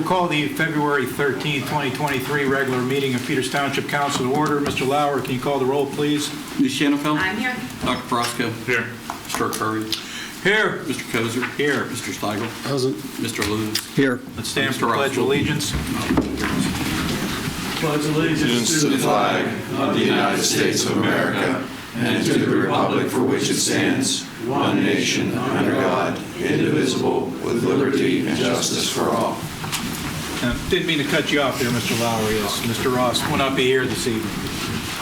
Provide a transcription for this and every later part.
call the February 13, 2023 regular meeting of Peters Township Council to order. Mr. Lauer, can you call the roll, please? Ms. Shanafelt? I'm here. Dr. Frosco? Here. Mr. Curry? Here. Mr. Kozer? Here. Mr. Steigel? Present. Mr. Lewis? Here. Let's stand for the Pledge of Allegiance. Pledge allegiance to the flag of the United States of America and to the republic for which it stands, one nation, under God, indivisible, with liberty and justice for all. Didn't mean to cut you off there, Mr. Lauer. Yes, Mr. Ross will not be here this evening.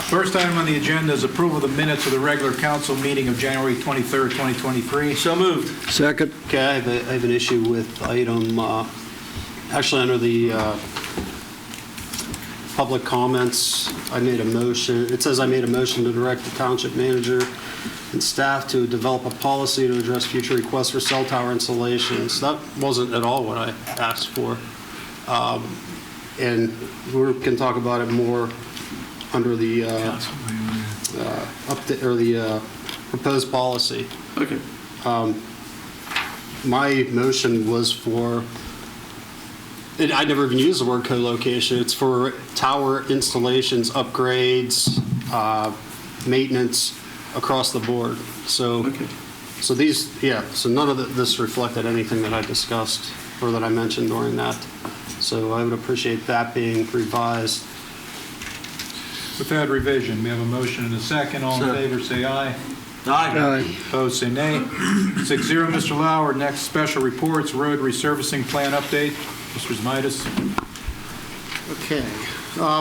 First item on the agenda is approval of the minutes of the regular council meeting of January 23rd, 2023. So moved. Second. Okay, I have an issue with item, actually under the public comments, I made a motion. It says I made a motion to direct the township manager and staff to develop a policy to address future requests for cell tower installations. That wasn't at all what I asked for. And we can talk about it more under the proposed policy. Okay. My motion was for, I never even used the word co-location. It's for tower installations, upgrades, maintenance across the board. So, Okay. so these, so none of this reflected anything that I discussed or that I mentioned during that. So I would appreciate that being revised. With that revision, we have a motion and a second. All in favor, say aye. Aye. Opposed, say nay. 6-0, Mr. Lauer. Next, special reports, road resurfacing plan update. Mr. Zmidas. Okay.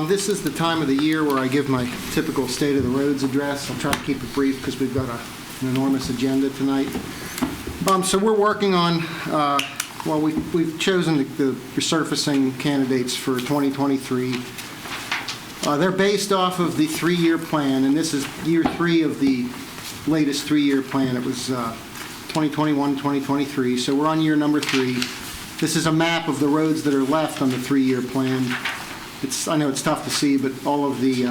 This is the time of the year where I give my typical State of the Roads address. I'll try to keep it brief because we've got an enormous agenda tonight. So we're working on, we've chosen the resurfacing candidates for 2023. They're based off of the 3-year plan, and this is year 3 of the latest 3-year plan. It was 2021, 2023, so we're on year number 3. This is a map of the roads that are left on the 3-year plan. I know it's tough to see, but all of the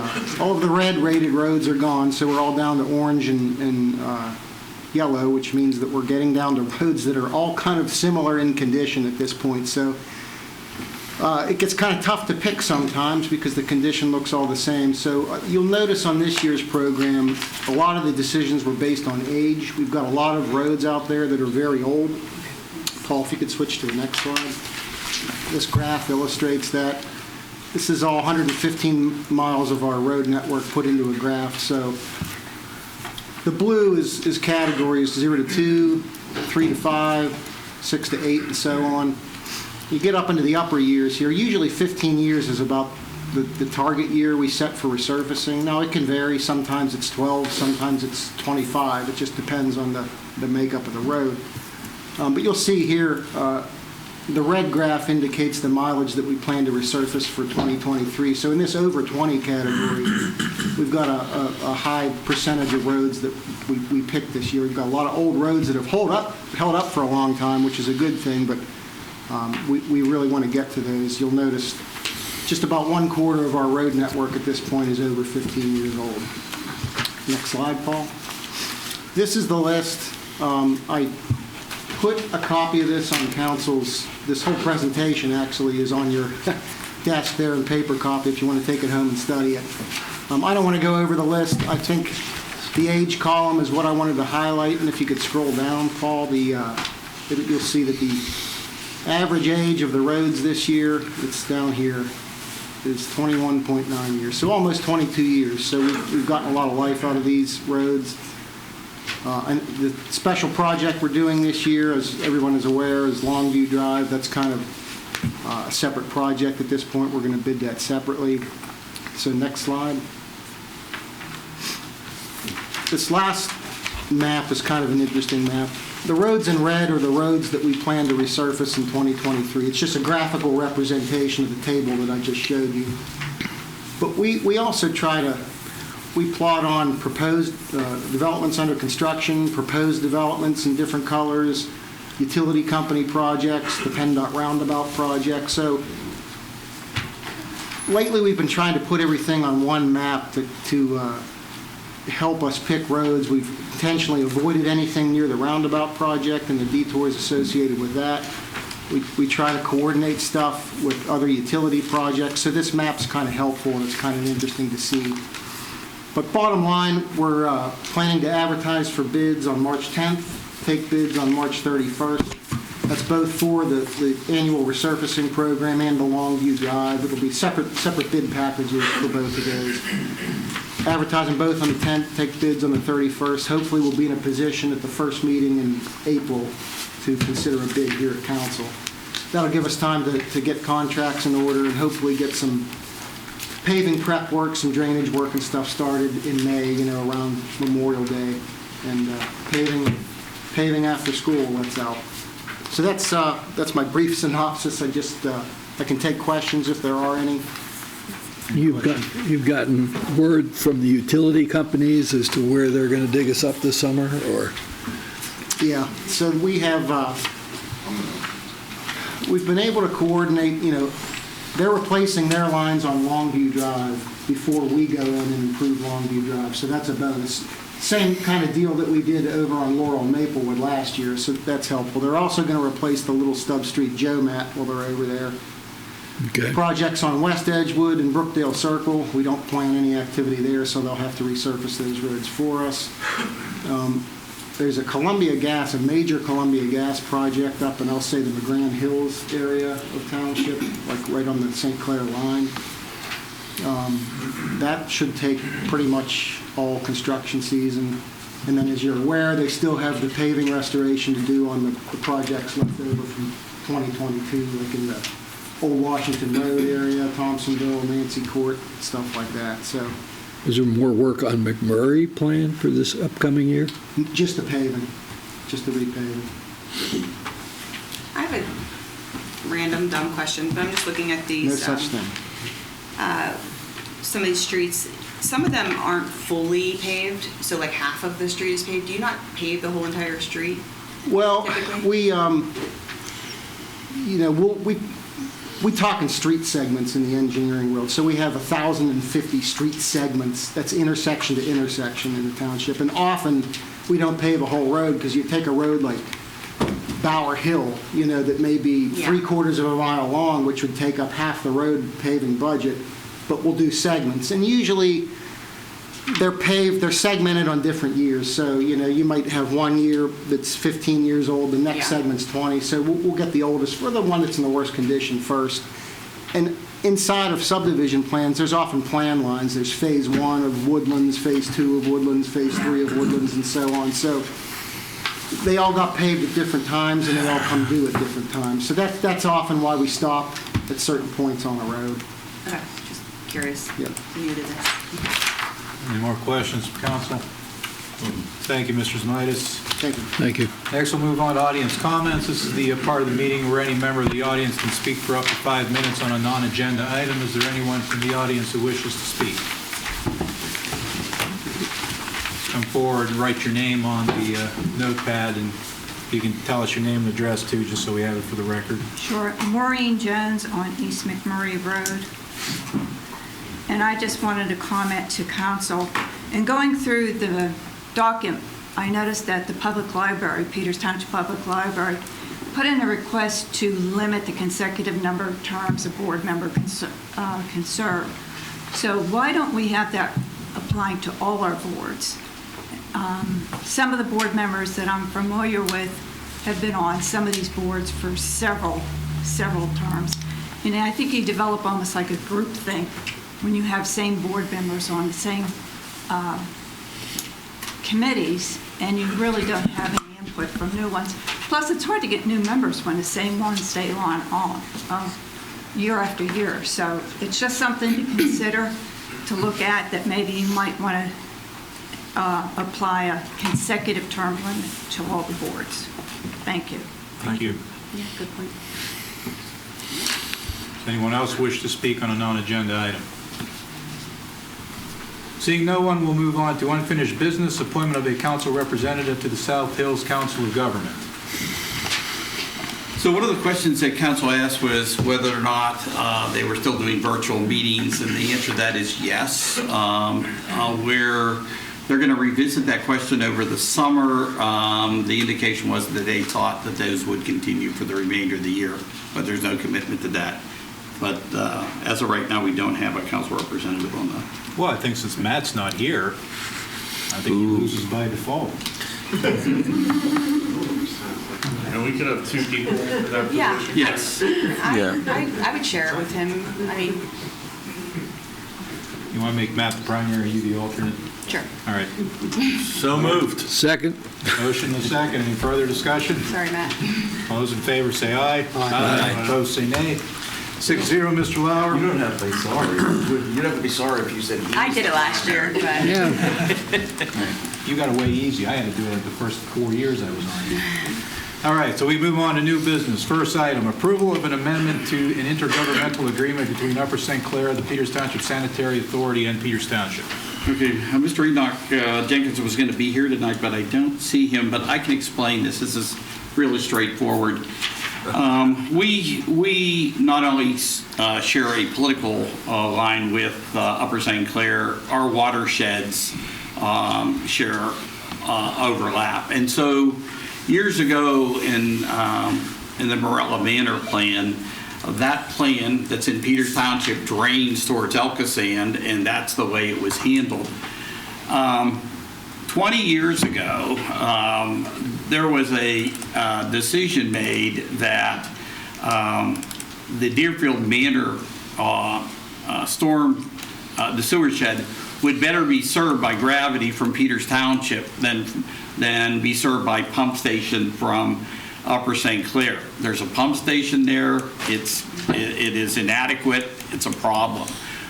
red rated roads are gone, so we're all down to orange and yellow, which means that we're getting down to roads that are all kind of similar in condition at this point. So it gets kind of tough to pick sometimes because the condition looks all the same. So you'll notice on this year's program, a lot of the decisions were based on age. We've got a lot of roads out there that are very old. Paul, if you could switch to the next slide. This graph illustrates that. This is all 115 miles of our road network put into a graph. So the blue is categories 0 to 2, 3 to 5, 6 to 8, and so on. You get up into the upper years here. Usually 15 years is about the target year we set for resurfacing. Now, it can vary. Sometimes it's 12, sometimes it's 25. It just depends on the makeup of the road. But you'll see here, the red graph indicates the mileage that we plan to resurface for 2023. So in this over 20 category, we've got a high percentage of roads that we picked this year. We've got a lot of old roads that have held up for a long time, which is a good thing, but we really want to get to those. You'll notice just about 1/4 of our road network at this point is over 15 years old. Next slide, Paul. This is the list. I put a copy of this on this whole presentation actually is on your desk there in paper copy if you want to take it home and study it. I don't want to go over the list. I think the age column is what I wanted to highlight, and if you could scroll down, Paul, you'll see that the average age of the roads this year, it's down here, is 21.9 years, so almost 22 years. So we've gotten a lot of life out of these roads. And the special project we're doing this year, as everyone is aware, is Longview Drive. That's kind of a separate project at this point. We're going to bid that separately. So next slide. This last map is kind of an interesting map. The roads in red are the roads that we plan to resurface in 2023. It's just a graphical representation of the table that I just showed you. But we also we plot on proposed developments under construction, proposed developments in different colors, utility company projects, the PennDOT roundabout project. So lately we've been trying to put everything on one map to help us pick roads. We've intentionally avoided anything near the roundabout project and the detours associated with that. We try to coordinate stuff with other utility projects, so this map's kind of helpful and it's kind of interesting to see. But bottom line, we're planning to advertise for bids on March 10th, take bids on March 31st. That's both for the annual resurfacing program and the Longview Drive. It'll be separate bid packages for both of those. Advertising both on the 10th, take bids on the 31st. Hopefully we'll be in a position at the first meeting in April to consider a bid here at council. That'll give us time to get contracts in order and hopefully get some paving prep work, some drainage work and stuff started in May, around Memorial Day. And paving after school lets out. So that's my brief synopsis. I can take questions if there are any. You've gotten word from the utility companies as to where they're going to dig us up this summer, or? Yeah, so we've been able to coordinate, they're replacing their lines on Longview Drive before we go in and improve Longview Drive, so that's a bonus. Same kind of deal that we did over on Laurel and Maplewood last year, so that's helpful. They're also going to replace the little Stub Street Joe mat while they're over there. Okay. Projects on West Edgewood and Brookdale Circle, we don't plan any activity there, so they'll have to resurface those roads for us. There's a major Columbia Gas project up in, I'll say, the McGran Hills area of Township, like right on the St. Clair line. That should take pretty much all construction season. And then, as you're aware, they still have the paving restoration to do on the projects left over from 2022, like in the Old Washington Road area, Thompsonville, Nancy Court, stuff like that. So, is there more work on McMurray planned for this upcoming year? just the paving, just the repaving. I have a random dumb question, but I'm just looking at these. No such thing. Some of these streets, some of them aren't fully paved, so like half of the street is paved. Do you not pave the whole entire street? Well, typically? we talk in street segments in the engineering world. So we have 1,050 street segments. That's intersection to intersection in the township. And often we don't pave a whole road because you take a road like Bower Hill, that may be 3/4 of a mile long, which would take up half the road paving budget, but we'll do segments. And usually they're segmented on different years. So, you might have one year that's 15 years old, the next segment's 20. So we'll get the oldest, for the one that's in the worst condition first. And inside of subdivision plans, there's often plan lines. There's phase 1 of Woodlands, phase 2 of Woodlands, phase 3 of Woodlands, and so on. So they all got paved at different times, and they all come due at different times. So that's often why we stop at certain points on a road. Okay, just curious. Yep. New to this. Any more questions from council? Thank you, Mr. Znaitis. Thank you. Thank you. Next, we'll move on to audience comments. This is the part of the meeting where any member of the audience can speak for up to 5 minutes on a non-agenda item. Is there anyone from the audience who wishes to speak? Come forward and write your name on the notepad, and you can tell us your name and address too, just so we have it for the record. Sure. Maureen Jones on East McMurray Road. And I just wanted to comment to council. In going through the document, I noticed that the public library, Peters Township Public Library, put in a request to limit the consecutive number of terms a board member can serve. So why don't we have that applying to all our boards? Some of the board members that I'm familiar with have been on some of these boards for several terms. And I think you develop almost like a group thing when you have same board members on the same committees, and you really don't have any input from new ones. Plus, it's hard to get new members when the same ones stay on year after year. So it's just something to consider, to look at, that maybe you might want to apply a consecutive term limit to all the boards. Thank you. Thank you. Yeah, good point. Does anyone else wish to speak on a non-agenda item? Seeing no one, we'll move on to unfinished business, appointment of a council representative to the South Hills Council of Government. So one of the questions that council asked was whether or not they were still doing virtual meetings, and the answer to that is yes. We're They're going to revisit that question over the summer. The indication was that they thought that those would continue for the remainder of the year, but there's no commitment to that. But as of right now, we don't have a council representative on that. Well, I think since Matt's not here, I think he loses by default. And we could have 2 people for that position. Yeah. Yes. I would share it with him. I mean, You want to make Matt the primary, you the alternate? sure. All right. So moved. Second? Motion and a second. Any further discussion? Sorry, Matt. All those in favor say aye. Aye. Opposed, say nay. 6-0, Mr. Lauer. You don't have to be sorry. You'd have to be sorry if you said. I did it last year, but Yeah. You got away easy. I had to do it the first 4 years I was on. All right, so we move on to new business. First item, approval of an amendment to an intergovernmental agreement between Upper St. Clair, the Peters Township Sanitary Authority, and Peters Township. Okay, Mr. Enoch Jenkins was going to be here tonight, but I don't see him, but I can explain this. This is really straightforward. We not only share a political line with Upper St. Clair, our watersheds share overlap. And so years ago in the Morella Manor plan, that plan that's in Peters Township drains towards Elkasand, and that's the way it was handled. 20 years ago, there was a decision made that the Deerfield Manor the sewer shed would better be served by gravity from Peters Township than be served by pump station from Upper St. Clair. There's a pump station there. It is inadequate. It's a problem.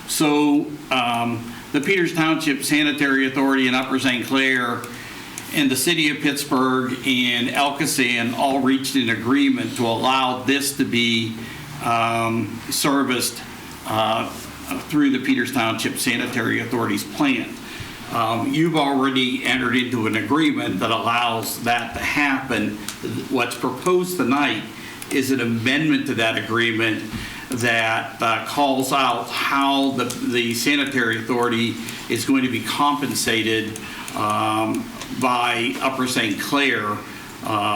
So the Peters Township Sanitary Authority in Upper St. Clair and the City of Pittsburgh and Elkasand all reached an agreement to allow this to be serviced through the Peters Township Sanitary Authority's plan. You've already entered into an agreement that allows that to happen. What's proposed tonight is an amendment to that agreement that calls out how the sanitary authority is going to be compensated by Upper St. Clair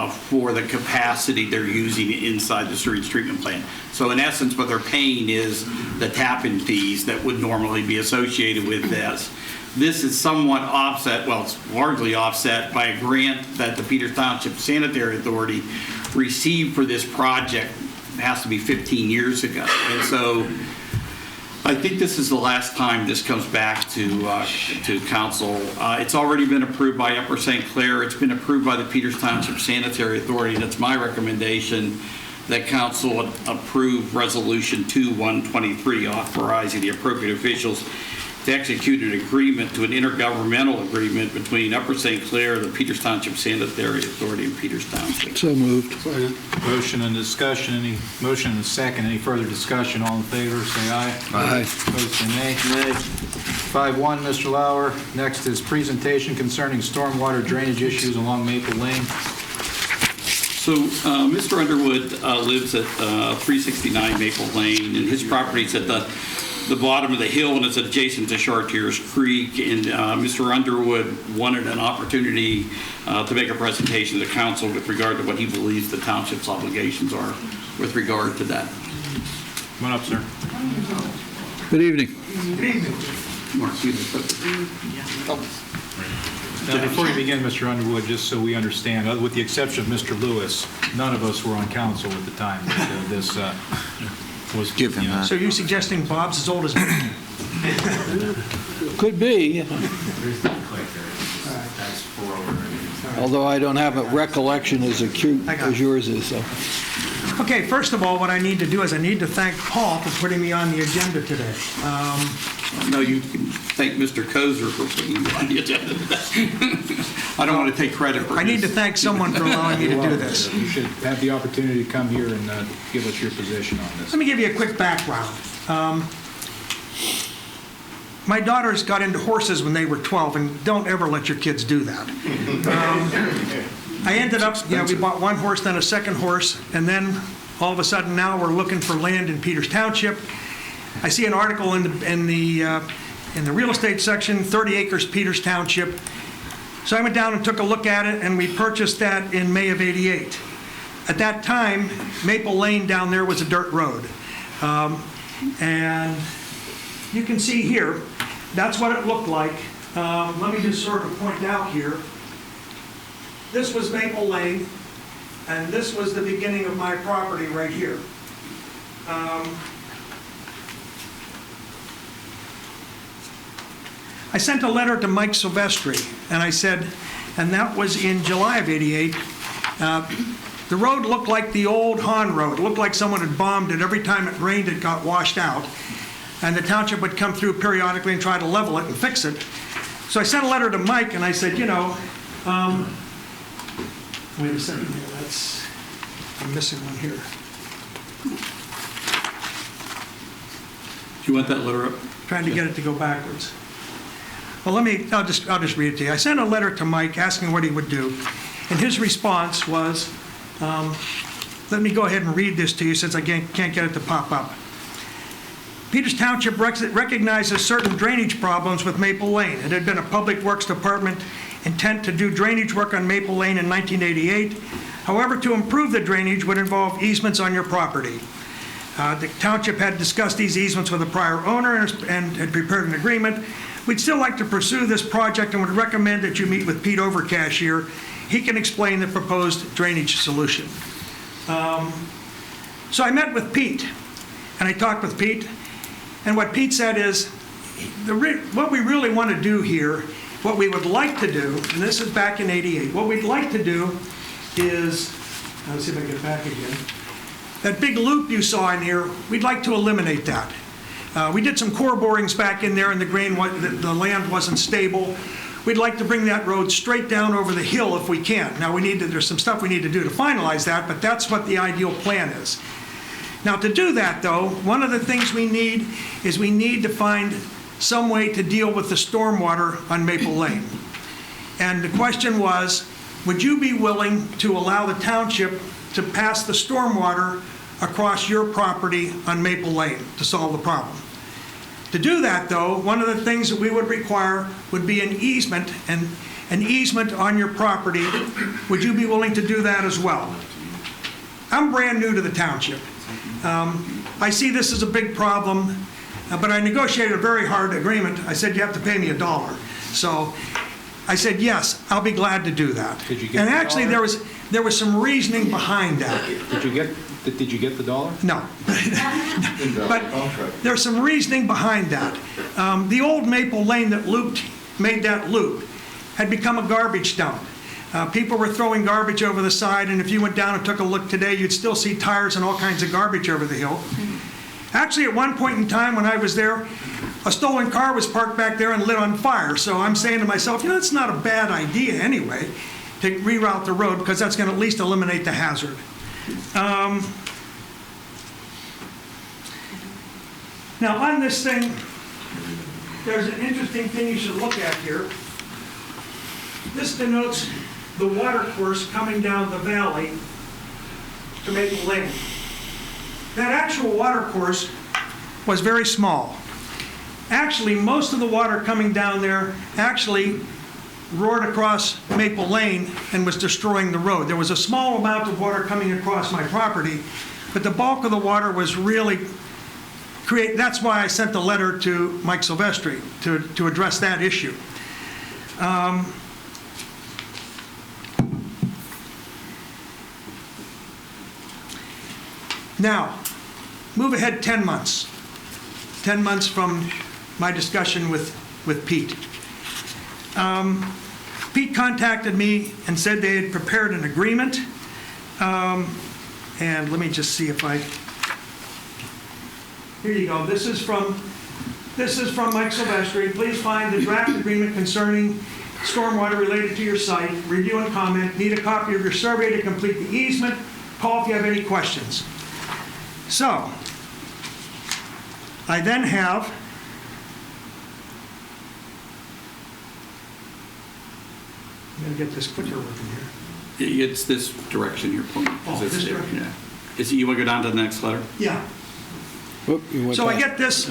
for the capacity they're using inside the sewage treatment plant. So in essence, what they're paying is the tap-in fees that would normally be associated with this. This is somewhat offset, well, it's largely offset by a grant that the Peters Township Sanitary Authority received for this project. It has to be 15 years ago. And so I think this is the last time this comes back to council. It's already been approved by Upper St. Clair. It's been approved by the Peters Township Sanitary Authority, and it's my recommendation that council approve Resolution 2123, authorizing the appropriate officials to execute an agreement to an intergovernmental agreement between Upper St. Clair, the Peters Township Sanitary Authority, and Peters Township. So moved. Motion and discussion. Any motion and a second? Any further discussion? All in favor, say aye. Aye. Opposed, say nay. 5-1, Mr. Lauer. Next is presentation concerning stormwater drainage issues along Maple Lane. So Mr. Underwood lives at 369 Maple Lane, and his property's at the bottom of the hill, and it's adjacent to Chartiers Creek. And Mr. Underwood wanted an opportunity to make a presentation to the council with regard to what he believes the township's obligations are with regard to that. Come on up, sir. Good evening. Mark, you- Now, before you begin, Mr. Underwood, just so we understand, with the exception of Mr. Lewis, none of us were on council at the time that this was. Give him that. So you're suggesting Bob's as old as me? Could be, although I don't have a recollection as acute as yours is, so. Okay, first of all, what I need to do is I need to thank Paul for putting me on the agenda today. No, you can thank Mr. Kozer for putting you on the agenda. I don't want to take credit for this. I need to thank someone for allowing me to do this. You should have the opportunity to come here and give us your position on this. Let me give you a quick background. My daughters got into horses when they were 12, and don't ever let your kids do that. I ended up, we bought one horse, then a second horse, and then all of a sudden now we're looking for land in Peters Township. I see an article in the in the real estate section, 30 acres, Peters Township. So I went down and took a look at it, and we purchased that in May of '88. At that time, Maple Lane down there was a dirt road. And you can see here, that's what it looked like. Let me just sort of point out here. This was Maple Lane, and this was the beginning of my property right here. I sent a letter to Mike Silvestri, and I said, and that was in July of '88, the road looked like the old Hahn Road. It looked like someone had bombed it. Every time it rained, it got washed out. And the township would come through periodically and try to level it and fix it. So I sent a letter to Mike, and I said, you know, wait a second here, I'm missing one here. Do you want that letter up? Trying to get it to go backwards. Well, I'll just read it to you. I sent a letter to Mike asking what he would do, and his response was, let me go ahead and read this to you since I can't get it to pop up. Peters Township recognizes certain drainage problems with Maple Lane. It had been a Public Works Department intent to do drainage work on Maple Lane in 1988. However, to improve the drainage would involve easements on your property. The township had discussed these easements with the prior owner and had prepared an agreement. We'd still like to pursue this project and would recommend that you meet with Pete Overcashier. He can explain the proposed drainage solution. So I met with Pete, and I talked with Pete, and what Pete said is, what we really want to do here, what we would like to do, and this is back in '88, what we'd like to do is, let's see if I get back again, that big loop you saw in here, we'd like to eliminate that. We did some core borings back in there, and the land wasn't stable. We'd like to bring that road straight down over the hill if we can. Now, there's some stuff we need to do to finalize that, but that's what the ideal plan is. Now, to do that, though, one of the things we need is we need to find some way to deal with the stormwater on Maple Lane. And the question was, would you be willing to allow the township to pass the stormwater across your property on Maple Lane to solve the problem? To do that, though, one of the things that we would require would be an easement, and an easement on your property. Would you be willing to do that as well? I'm brand new to the township. I see this as a big problem, but I negotiated a very hard agreement. I said, you have to pay me $1. So I said, yes, I'll be glad to do that. Did you get and the actually, $1? there was some reasoning behind that. Did you get the $1? No. But there's some reasoning behind that. The old Maple Lane that made that loop had become a garbage dump. People were throwing garbage over the side, and if you went down and took a look today, you'd still see tires and all kinds of garbage over the hill. Actually, at one point in time when I was there, a stolen car was parked back there and lit on fire. So I'm saying to myself, it's not a bad idea anyway to reroute the road, because that's going to at least eliminate the hazard. Now, on this thing, there's an interesting thing you should look at here. This denotes the water course coming down the valley to Maple Lane. That actual water course was very small. Actually, most of the water coming down there actually roared across Maple Lane and was destroying the road. There was a small amount of water coming across my property, but the bulk of the water was really that's why I sent the letter to Mike Silvestri to address that issue. Now, move ahead 10 months. 10 months from my discussion with Pete. Pete contacted me and said they had prepared an agreement. And let me just see if here you go. This is from Mike Silvestri. Please find the draft agreement concerning stormwater related to your site. Review and comment. Need a copy of your survey to complete the easement. Call if you have any questions. So, I then have I'm going to get this clicker working here. It's this direction you're pointing. Oh, this direction? Yeah. You want to go down to the next letter? Yeah. Whoop, you went So I back. get this.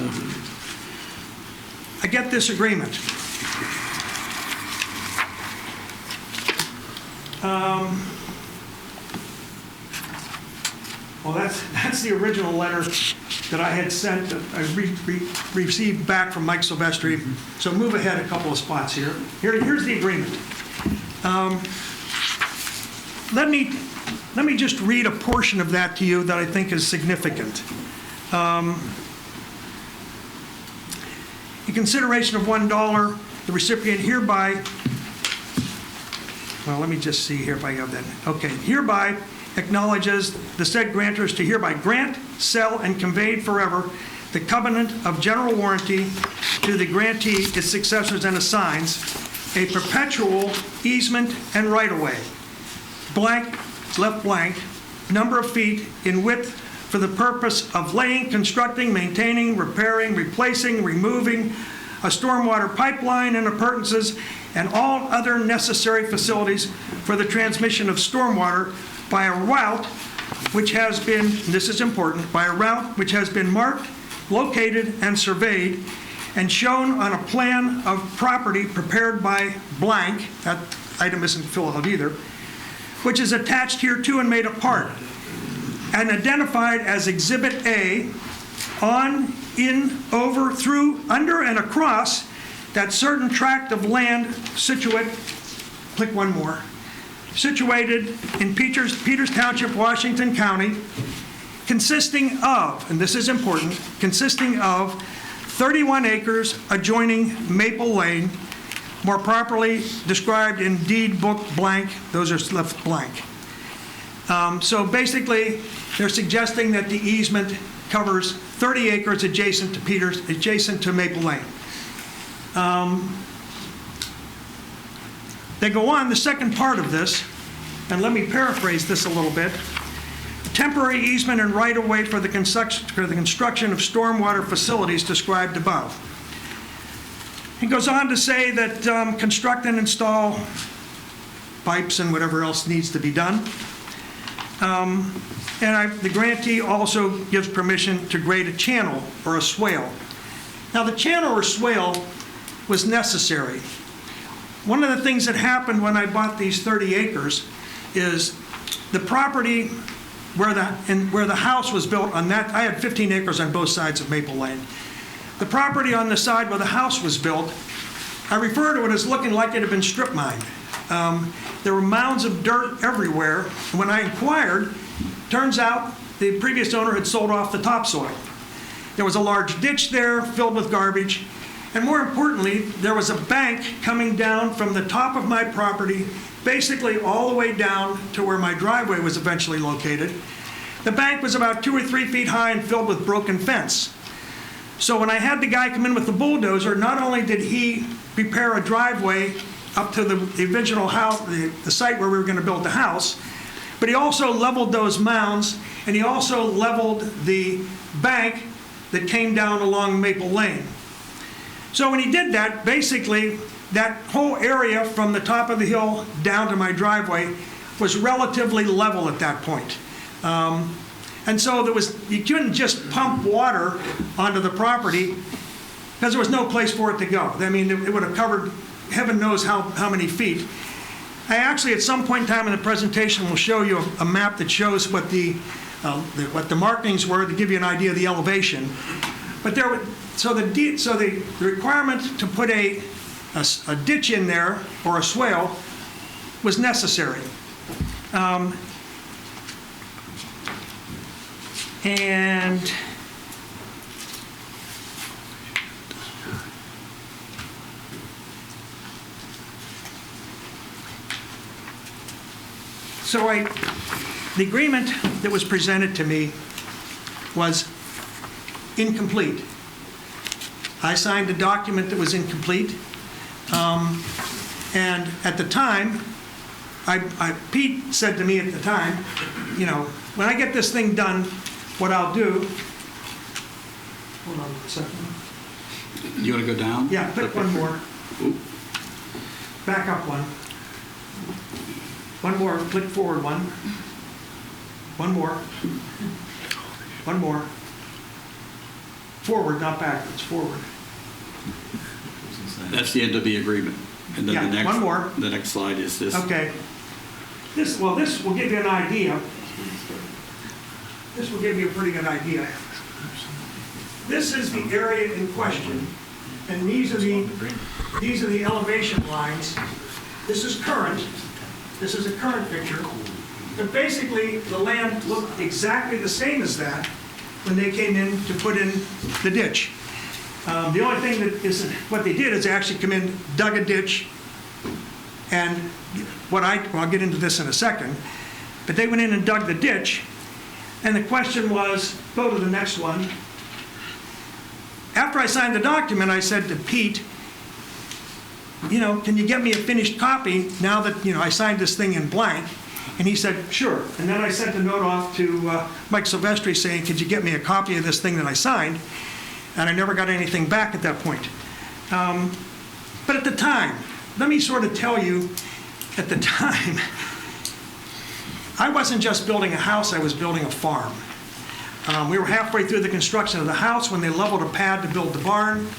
I get this agreement. Well, that's the original letter that I had sent, I received back from Mike Silvestri. So move ahead a couple of spots here. Here's the agreement. Let me just read a portion of that to you that I think is significant. In consideration of $1, the recipient hereby, well, let me just see here if I have that. Okay, hereby acknowledges the said grantors to hereby grant, sell, and convey forever the covenant of general warranty to the grantee, its successors, and assigns a perpetual easement and right-of-way, blank, left blank, number of feet in width for the purpose of laying, constructing, maintaining, repairing, replacing, removing a stormwater pipeline and appurtenances, and all other necessary facilities for the transmission of stormwater by a route which has been, this is important, by a route which has been marked, located, and surveyed, and shown on a plan of property prepared by blank, that item isn't filled out either, which is attached hereto and made a part, and identified as Exhibit A on, in, over, through, under, and across that certain tract of land situated in Peters Township, Washington County, consisting of, and this is important, consisting of 31 acres adjoining Maple Lane, more properly described in deed book blank, those are left blank. So basically, they're suggesting that the easement covers 30 acres adjacent to Maple Lane. They go on, the second part of this, and let me paraphrase this a little bit. Temporary easement and right-of-way for the construction of stormwater facilities described above. He goes on to say that construct and install pipes and whatever else needs to be done. The grantee also gives permission to grade a channel or a swale. Now, the channel or swale was necessary. One of the things that happened when I bought these 30 acres is the property where the house was built on that, I had 15 acres on both sides of Maple Lane. The property on the side where the house was built, I refer to it as looking like it had been strip mined. There were mounds of dirt everywhere. When I inquired, turns out the previous owner had sold off the topsoil. There was a large ditch there filled with garbage. And more importantly, there was a bank coming down from the top of my property, basically all the way down to where my driveway was eventually located. The bank was about 2 or 3 feet high and filled with broken fence. So when I had the guy come in with the bulldozer, not only did he prepare a driveway up to the original house, the site where we were going to build the house, but he also leveled those mounds, and he also leveled the bank that came down along Maple Lane. So when he did that, basically, that whole area from the top of the hill down to my driveway was relatively level at that point. And so you couldn't just pump water onto the property because there was no place for it to go. I mean, it would have covered heaven knows how many feet. I actually, at some point in time in the presentation, will show you a map that shows what the markings were to give you an idea of the elevation. But so the requirement to put a ditch in there or a swale was necessary. And so the agreement that was presented to me was incomplete. I signed a document that was incomplete. And at the time, Pete said to me at the time, when I get this thing done, what I'll do, hold on a second. You want to go down? Yeah, click one more. Oop. Back up one. One more, click forward one. One more. One more. Forward, not backwards, forward. That's the end of the agreement. And then Yeah, the next, one more. The next slide is this. Okay. This will give you an idea. This will give you a pretty good idea. This is the area in question, and these are the elevation lines. This is current. This is a current picture. But basically, the land looked exactly the same as that when they came in to put in the ditch. The only thing that isn't, what they did is they actually come in, dug a ditch, and I'll get into this in a second, but they went in and dug the ditch, and the question was, go to the next one. After I signed the document, I said to Pete, can you get me a finished copy now that, I signed this thing in blank? And he said, sure. And then I sent a note off to Mike Silvestri saying, could you get me a copy of this thing that I signed? And I never got anything back at that point. But at the time, let me sort of tell you, at the time, I wasn't just building a house, I was building a farm. We were halfway through the construction of the house when they leveled a pad to build the barn.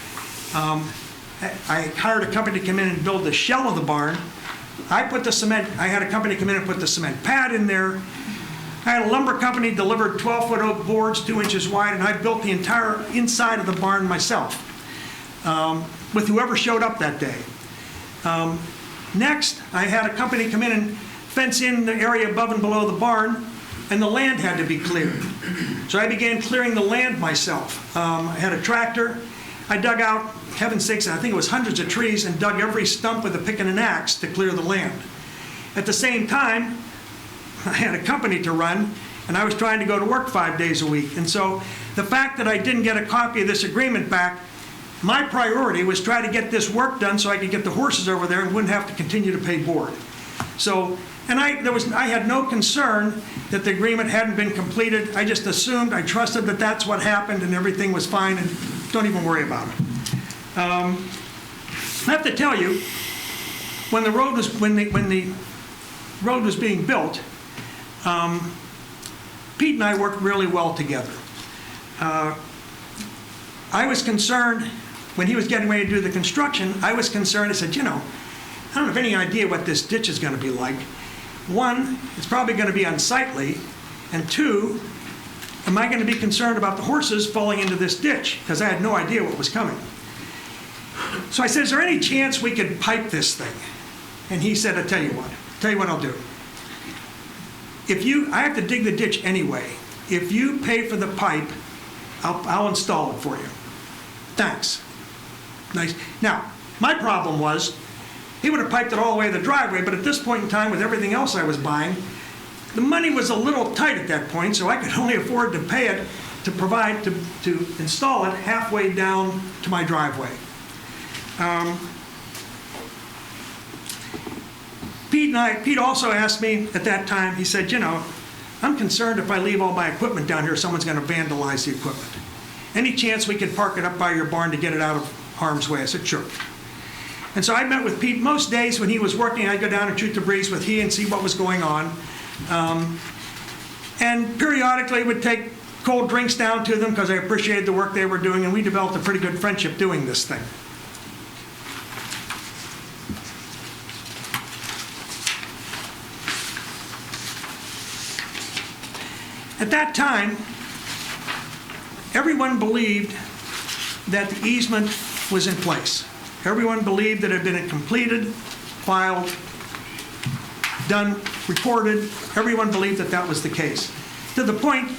I hired a company to come in and build the shell of the barn. I had a company come in and put the cement pad in there. I had a lumber company delivered 12-foot oak boards, 2 inches wide, and I built the entire inside of the barn myself with whoever showed up that day. Next, I had a company come in and fence in the area above and below the barn, and the land had to be cleared. So I began clearing the land myself. I had a tractor. I dug out, heaven's sakes, I think it was hundreds of trees, and dug every stump with a pick and an axe to clear the land. At the same time, I had a company to run, and I was trying to go to work 5 days a week. And so the fact that I didn't get a copy of this agreement back, my priority was try to get this work done so I could get the horses over there and wouldn't have to continue to pay board. So, and I had no concern that the agreement hadn't been completed. I just assumed, I trusted that that's what happened and everything was fine, and don't even worry about it. I have to tell you, when the road was being built, Pete and I worked really well together. I was concerned, when he was getting ready to do the construction, I was concerned. I said, I don't have any idea what this ditch is going to be like. One, it's probably going to be unsightly, and two, am I going to be concerned about the horses falling into this ditch? Because I had no idea what was coming. So I said, is there any chance we could pipe this thing? And he said, I'll tell you what I'll do. I have to dig the ditch anyway. If you pay for the pipe, I'll install it for you. Thanks. Nice. Now, my problem was, he would have piped it all the way to the driveway, but at this point in time, with everything else I was buying, the money was a little tight at that point, so I could only afford to pay it to install it halfway down to my driveway. Pete also asked me at that time, he said, I'm concerned if I leave all my equipment down here, someone's going to vandalize the equipment. Any chance we could park it up by your barn to get it out of harm's way? I said, sure. And so I met with Pete most days when he was working. I'd go down and shoot the breeze with he and see what was going on. And periodically would take cold drinks down to them because I appreciated the work they were doing, and we developed a pretty good friendship doing this thing. At that time, everyone believed that the easement was in place. Everyone believed that it had been completed, filed, done, recorded. Everyone believed that that was the case, to the point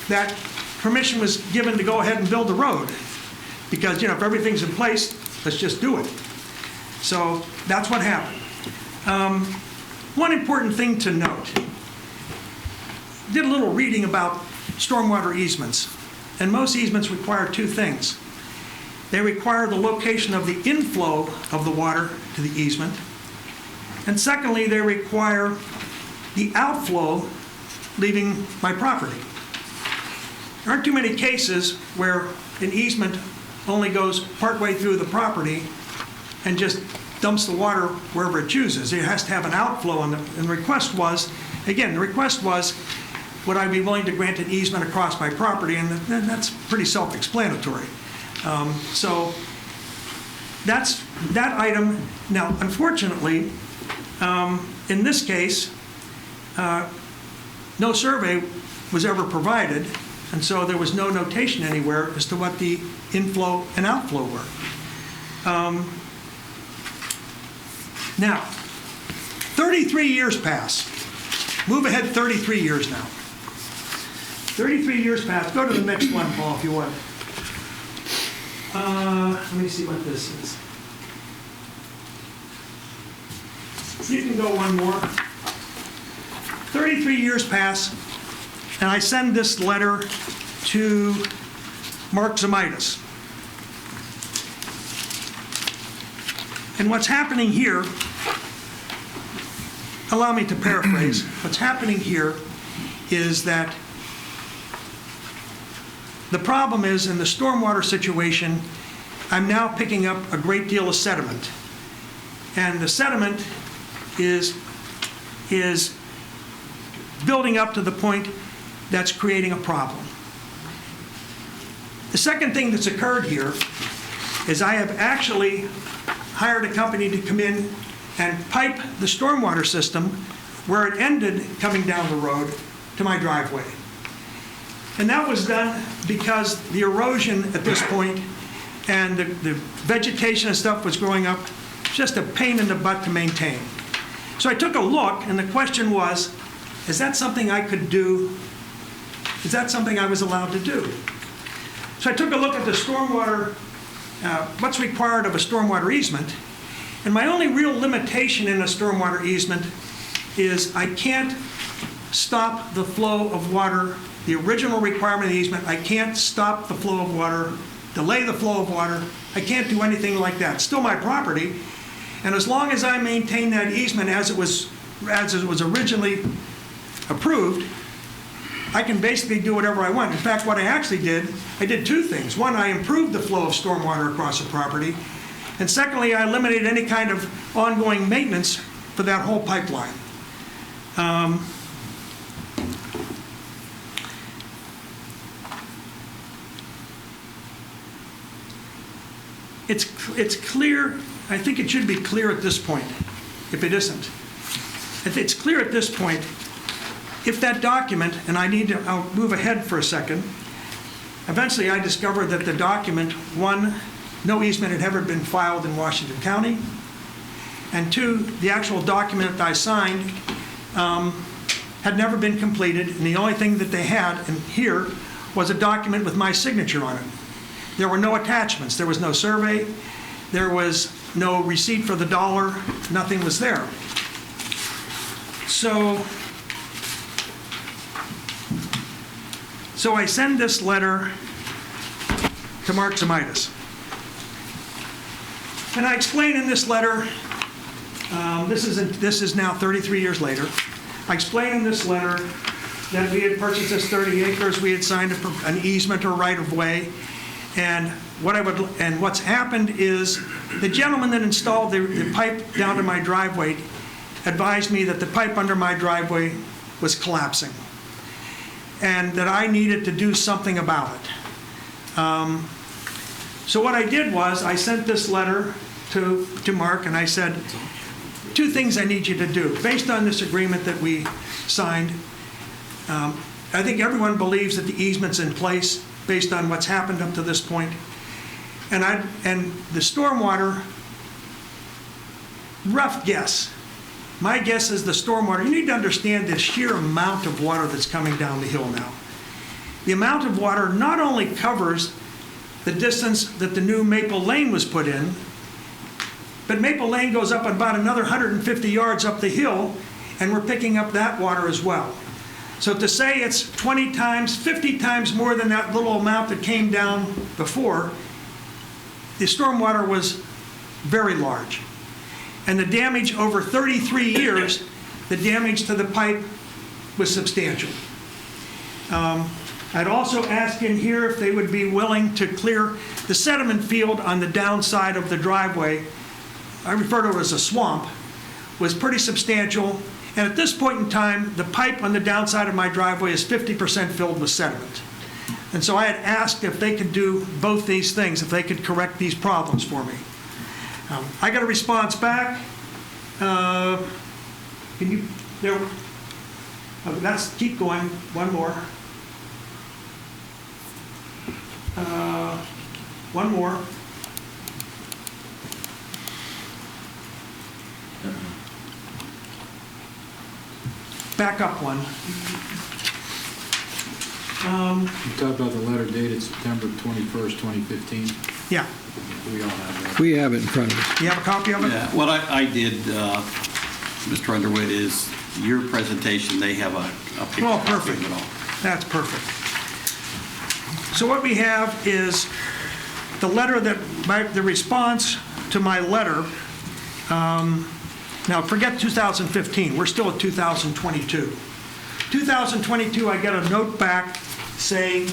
that permission was given to go ahead and build the road. Because, if everything's in place, let's just do it. So that's what happened. One important thing to note. Did a little reading about stormwater easements, and most easements require two things. They require the location of the inflow of the water to the easement, and secondly, they require the outflow leaving my property. There aren't too many cases where an easement only goes partway through the property and just dumps the water wherever it chooses. It has to have an outflow, and the request was, would I be willing to grant an easement across my property? And that's pretty self-explanatory. So that's that item. Now, unfortunately, in this case, no survey was ever provided, and so there was no notation anywhere as to what the inflow and outflow were. Now, 33 years pass. Move ahead 33 years now. 33 years pass. Go to the next one, Paul, if you would. Let me see what this is. You can go one more. 33 years pass, and I send this letter to Mark Zamitis. And what's happening here, allow me to paraphrase, what's happening here is that the problem is in the stormwater situation, I'm now picking up a great deal of sediment. And the sediment is building up to the point that's creating a problem. The second thing that's occurred here is I have actually hired a company to come in and pipe the stormwater system where it ended coming down the road to my driveway. And that was done because the erosion at this point and the vegetation and stuff was growing up, just a pain in the butt to maintain. So I took a look, and the question was, is that something I could do? Is that something I was allowed to do? So I took a look at the stormwater, what's required of a stormwater easement, and my only real limitation in a stormwater easement is I can't stop the flow of water. The original requirement of the easement, I can't stop the flow of water, delay the flow of water. I can't do anything like that. It's still my property, and as long as I maintain that easement as it was originally approved, I can basically do whatever I want. In fact, what I actually did, I did two things. One, I improved the flow of stormwater across the property, and secondly, I eliminated any kind of ongoing maintenance for that whole pipeline. It's clear, I think it should be clear at this point, if it isn't. If it's clear at this point, if that document, and I'll move ahead for a second, eventually I discovered that the document, one, no easement had ever been filed in Washington County, and two, the actual document that I signed had never been completed, and the only thing that they had in here was a document with my signature on it. There were no attachments. There was no survey. There was no receipt for the dollar. Nothing was there. So I send this letter to Mark Zamitis. And I explain in this letter, this is now 33 years later, I explain in this letter that we had purchased this 30 acres, we had signed an easement or right-of-way, and what's happened is the gentleman that installed the pipe down to my driveway advised me that the pipe under my driveway was collapsing and that I needed to do something about it. So what I did was I sent this letter to Mark, and I said, two things I need you to do. Based on this agreement that we signed, I think everyone believes that the easement's in place based on what's happened up to this point. And the stormwater, rough guess, my guess is the stormwater, you need to understand the sheer amount of water that's coming down the hill now. The amount of water not only covers the distance that the new Maple Lane was put in, but Maple Lane goes up about another 150 yards up the hill, and we're picking up that water as well. So to say it's 20 times, 50 times more than that little amount that came down before, the stormwater was very large. And the damage over 33 years, the damage to the pipe was substantial. I'd also ask in here if they would be willing to clear the sediment field on the downside of the driveway. I refer to it as a swamp, was pretty substantial. And at this point in time, the pipe on the downside of my driveway is 50% filled with sediment. And so I had asked if they could do both these things, if they could correct these problems for me. I got a response back. Can you, there, let's keep going, one more. One more. Back up one. You talked about the letter dated September 21st, 2015. Yeah, We all have that. We have it in front of us. you have a copy of it? Yeah, what I did, Mr. Underwood, is your presentation, they have a picture. Oh, copy of perfect. it all. That's perfect. So what we have is the letter the response to my letter. Now, forget 2015, we're still at 2022. 2022, I get a note back saying,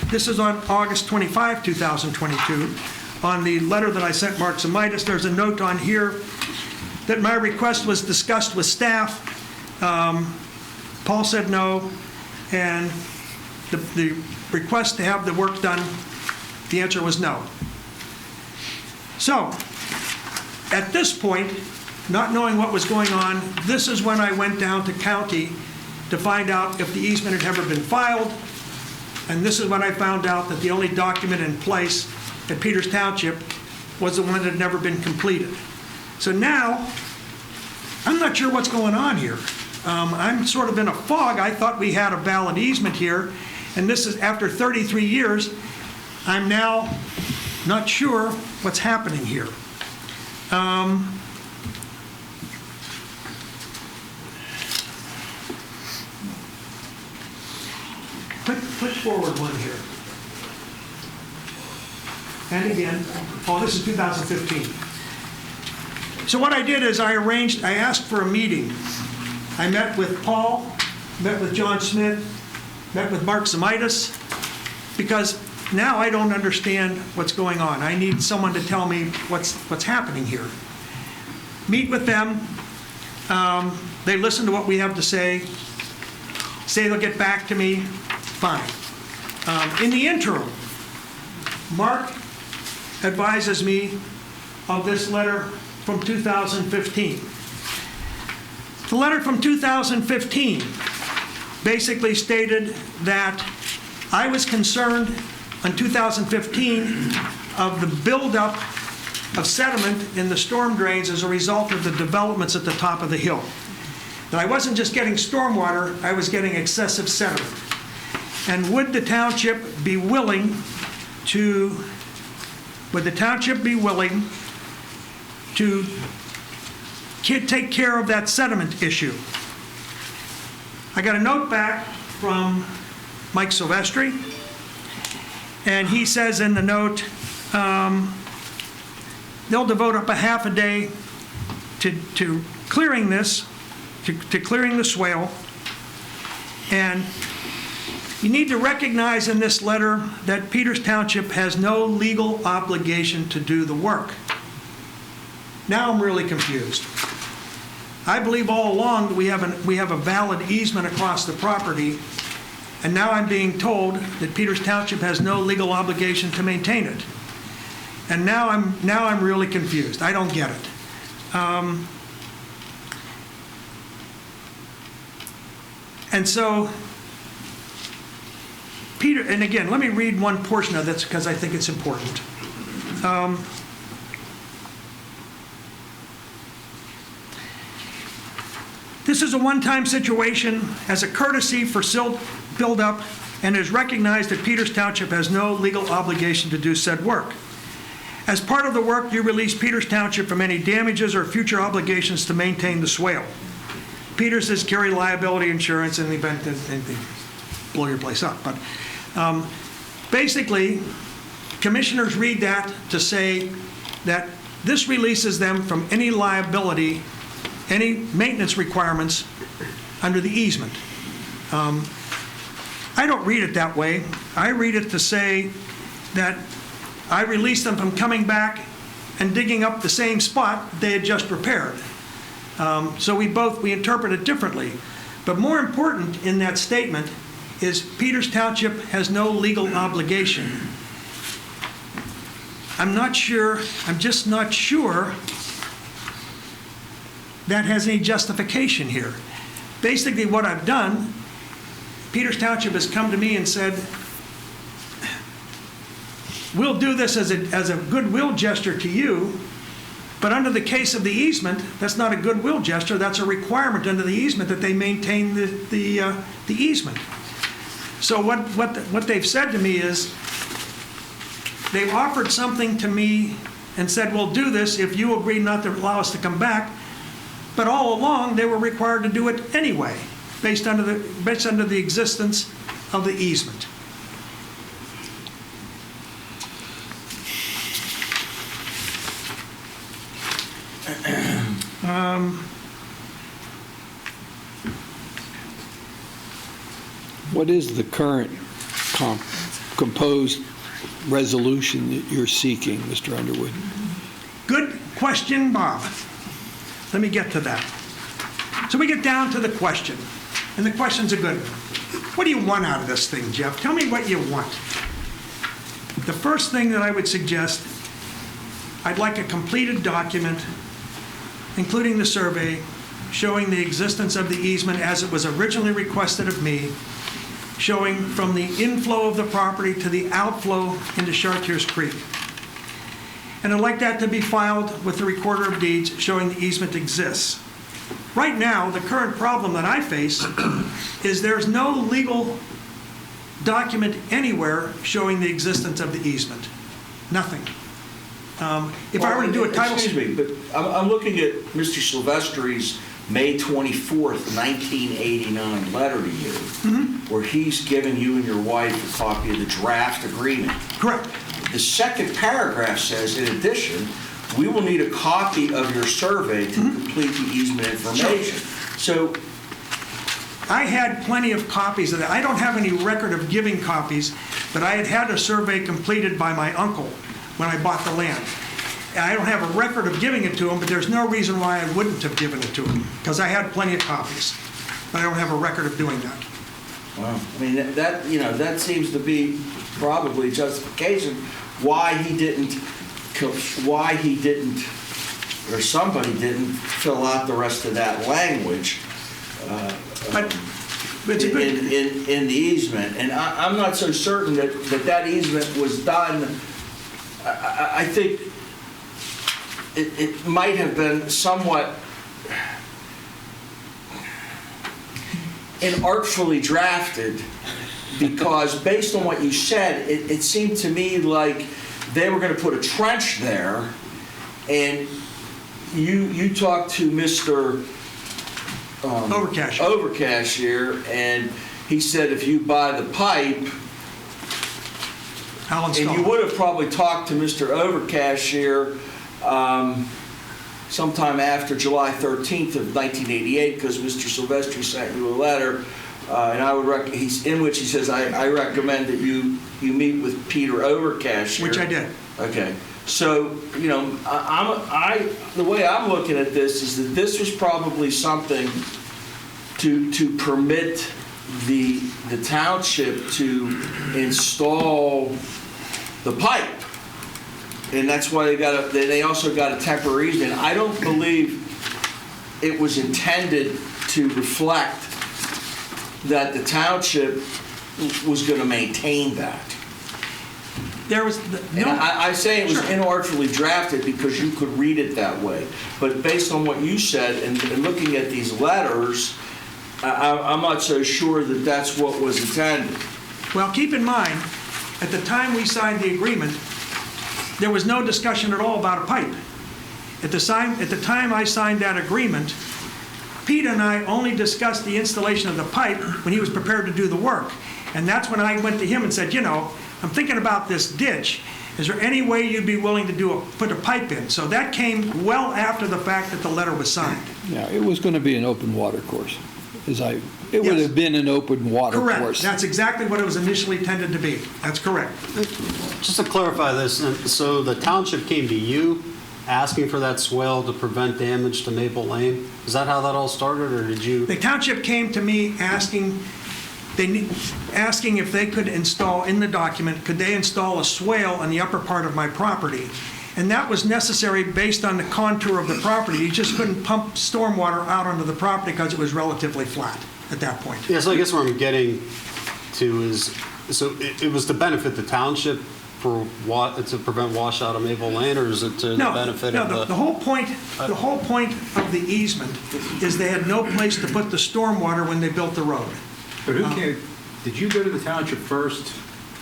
this is on August 25, 2022, on the letter that I sent Mark Zamitis, there's a note on here that my request was discussed with staff. Paul said no, and the request to have the work done, the answer was no. So, at this point, not knowing what was going on, this is when I went down to county to find out if the easement had ever been filed, and this is when I found out that the only document in place at Peters Township was the one that had never been completed. So now, I'm not sure what's going on here. I'm sort of in a fog. I thought we had a valid easement here, and this is after 33 years. I'm now not sure what's happening here. Push forward one here. And again, oh, this is 2015. So what I did is I asked for a meeting. I met with Paul, met with John Smith, met with Mark Zamitis, because now I don't understand what's going on. I need someone to tell me what's happening here. Meet with them. They listen to what we have to say they'll get back to me. Fine. In the interim, Mark advises me of this letter from 2015. The letter from 2015 basically stated that I was concerned in 2015 of the buildup of sediment in the storm drains as a result of the developments at the top of the hill. That I wasn't just getting stormwater, I was getting excessive sediment. And would the township be willing to take care of that sediment issue? I got a note back from Mike Silvestri, and he says in the note, they'll devote up a half a day to clearing this, to clearing the swale. And you need to recognize in this letter that Peters Township has no legal obligation to do the work. Now I'm really confused. I believe all along that we have a valid easement across the property, and now I'm being told that Peters Township has no legal obligation to maintain it. And now I'm really confused. I don't get it. And so, Peter, and again, let me read one portion of this because I think it's important. This is a one-time situation as a courtesy for silt buildup, and is recognized that Peters Township has no legal obligation to do said work. As part of the work, you release Peters Township from any damages or future obligations to maintain the swale. Peters says carry liability insurance in the event that they blow your place up. But basically, commissioners read that to say that this releases them from any liability, any maintenance requirements under the easement. I don't read it that way. I read it to say that I release them from coming back and digging up the same spot they had just repaired. So we interpret it differently. But more important in that statement is Peters Township has no legal obligation. I'm just not sure that has any justification here. Basically, what I've done, Peters Township has come to me and said, we'll do this as a goodwill gesture to you, but under the case of the easement, that's not a goodwill gesture, that's a requirement under the easement that they maintain the easement. So what they've said to me is, they've offered something to me and said, we'll do this if you agree not to allow us to come back, but all along, they were required to do it anyway, based under the existence of the easement. What is the current composed resolution that you're seeking, Mr. Underwood? Good question, Bob. Let me get to that. So we get down to the question, and the question's a good one. What do you want out of this thing, Jeff? Tell me what you want. The first thing that I would suggest, I'd like a completed document, including the survey, showing the existence of the easement as it was originally requested of me, showing from the inflow of the property to the outflow into Chartiers Creek. And I'd like that to be filed with the Recorder of Deeds showing the easement exists. Right now, the current problem that I face is there's no legal document anywhere showing the existence of the easement. Nothing. If I were to do a title... Excuse me, but I'm looking at Mr. Silvestri's May 24th, 1989 letter to you, where he's given you and your wife a copy of the draft agreement. Correct. The second paragraph says, in addition, we will need a copy of your survey to complete the easement information. So I had plenty of copies of that. I don't have any record of giving copies, but I had a survey completed by my uncle when I bought the land. I don't have a record of giving it to him, but there's no reason why I wouldn't have given it to him, because I had plenty of copies. But I don't have a record of doing that. Well, I mean, that seems to be probably justification why he didn't, or somebody didn't fill out the rest of that language But it's a good... in the easement. And I'm not so certain that easement was done. I think it might have been somewhat inartfully drafted, because based on what you said, it seemed to me like they were going to put a trench there, and you talked to Mr. Overcash here, and he said if you buy the pipe, and you would have probably talked to Mr. Overcash here sometime after July 13th of 1988, because Mr. Silvestri sent you a letter, and I would in which he says, I recommend that you meet with Peter Overcash here. Which I did. Okay. So, the way I'm looking at this is that this was probably something to permit the township to install the pipe. And that's why they also got a temporary easement. I don't believe it was intended to reflect that the township was going to maintain that. There was no... I say it was inartfully drafted because you could read it that way. But based on what you said and looking at these letters, I'm not so sure that that's what was intended. Well, keep in mind, at the time we signed the agreement, there was no discussion at all about a pipe. At the time I signed that agreement, Pete and I only discussed the installation of the pipe when he was prepared to do the work. And that's when I went to him and said, I'm thinking about this ditch. Is there any way you'd be willing to put a pipe in? So that came well after the fact that the letter was signed. Yeah, it was going to be an open water course. It would have been an open water course. Correct. That's exactly what it was initially intended to be. That's correct. Just to clarify this, so the township came to you asking for that swale to prevent damage to Maple Lane? Is that how that all started, or did you? The township came to me asking asking if they could install, in the document, could they install a swale on the upper part of my property? And that was necessary based on the contour of the property. You just couldn't pump stormwater out onto the property because it was relatively flat at that point. Yeah, so I guess where I'm getting to is, so it was to benefit the township for what, to prevent washout of Maple Lane, or is it to the benefit of the whole point of the easement is they had no place to put the stormwater when they built the road. But who came, did you go to the township first,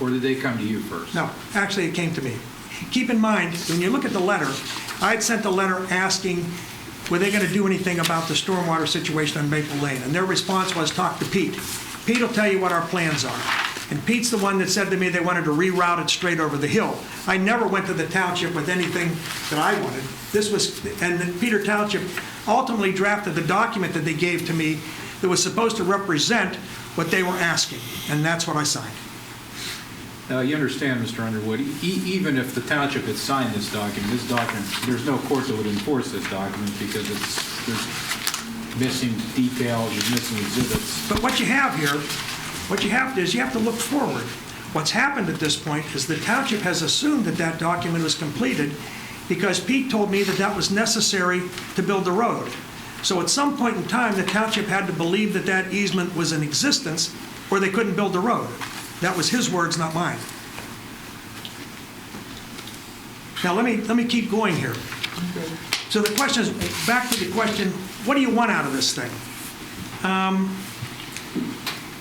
or did they come to you first? No, actually, it came to me. Keep in mind, when you look at the letter, I had sent a letter asking, were they going to do anything about the stormwater situation on Maple Lane? And their response was, talk to Pete. Pete will tell you what our plans are. And Pete's the one that said to me they wanted to reroute it straight over the hill. I never went to the township with anything that I wanted. This was, and Peter Township ultimately drafted the document that they gave to me that was supposed to represent what they were asking, and that's what I signed. Now, you understand, Mr. Underwood, even if the township had signed this document, there's no court that would enforce this document because there's missing details, there's missing exhibits. But what you have here, what you have to do is you have to look forward. What's happened at this point is the township has assumed that that document was completed because Pete told me that that was necessary to build the road. So at some point in time, the township had to believe that that easement was in existence or they couldn't build the road. That was his words, not mine. Now, let me keep going here. So the question is, back to the question, what do you want out of this thing?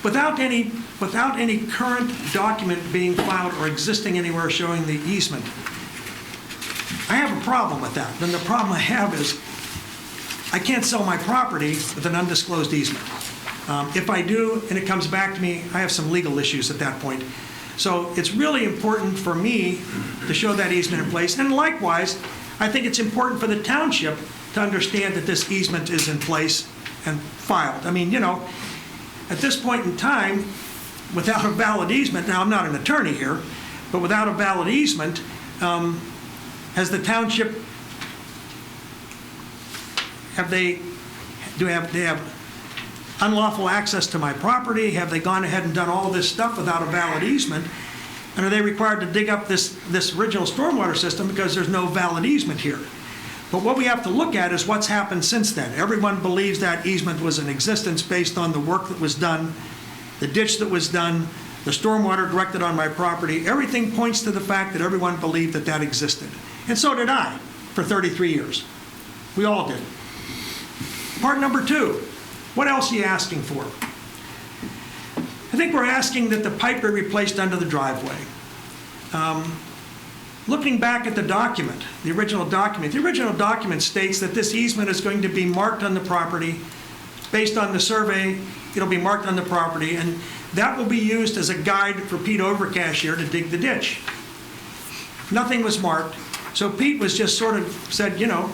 Without any current document being filed or existing anywhere showing the easement, I have a problem with that. And the problem I have is I can't sell my property with an undisclosed easement. If I do, and it comes back to me, I have some legal issues at that point. So it's really important for me to show that easement in place. And likewise, I think it's important for the township to understand that this easement is in place and filed. I mean, you know, at this point in time, without a valid easement, now I'm not an attorney here, but without a valid easement, has the township, do they have unlawful access to my property? Have they gone ahead and done all this stuff without a valid easement? And are they required to dig up this original stormwater system because there's no valid easement here? But what we have to look at is what's happened since then. Everyone believes that easement was in existence based on the work that was done, the ditch that was done, the stormwater directed on my property. Everything points to the fact that everyone believed that that existed. And so did I for 33 years. We all did. Part number two. What else are you asking for? I think we're asking that the pipe be replaced under the driveway. Looking back at the document, the original document states that this easement is going to be marked on the property. Based on the survey, it'll be marked on the property, and that will be used as a guide for Pete Overcashier to dig the ditch. Nothing was marked, so Pete was just sort of said, you know,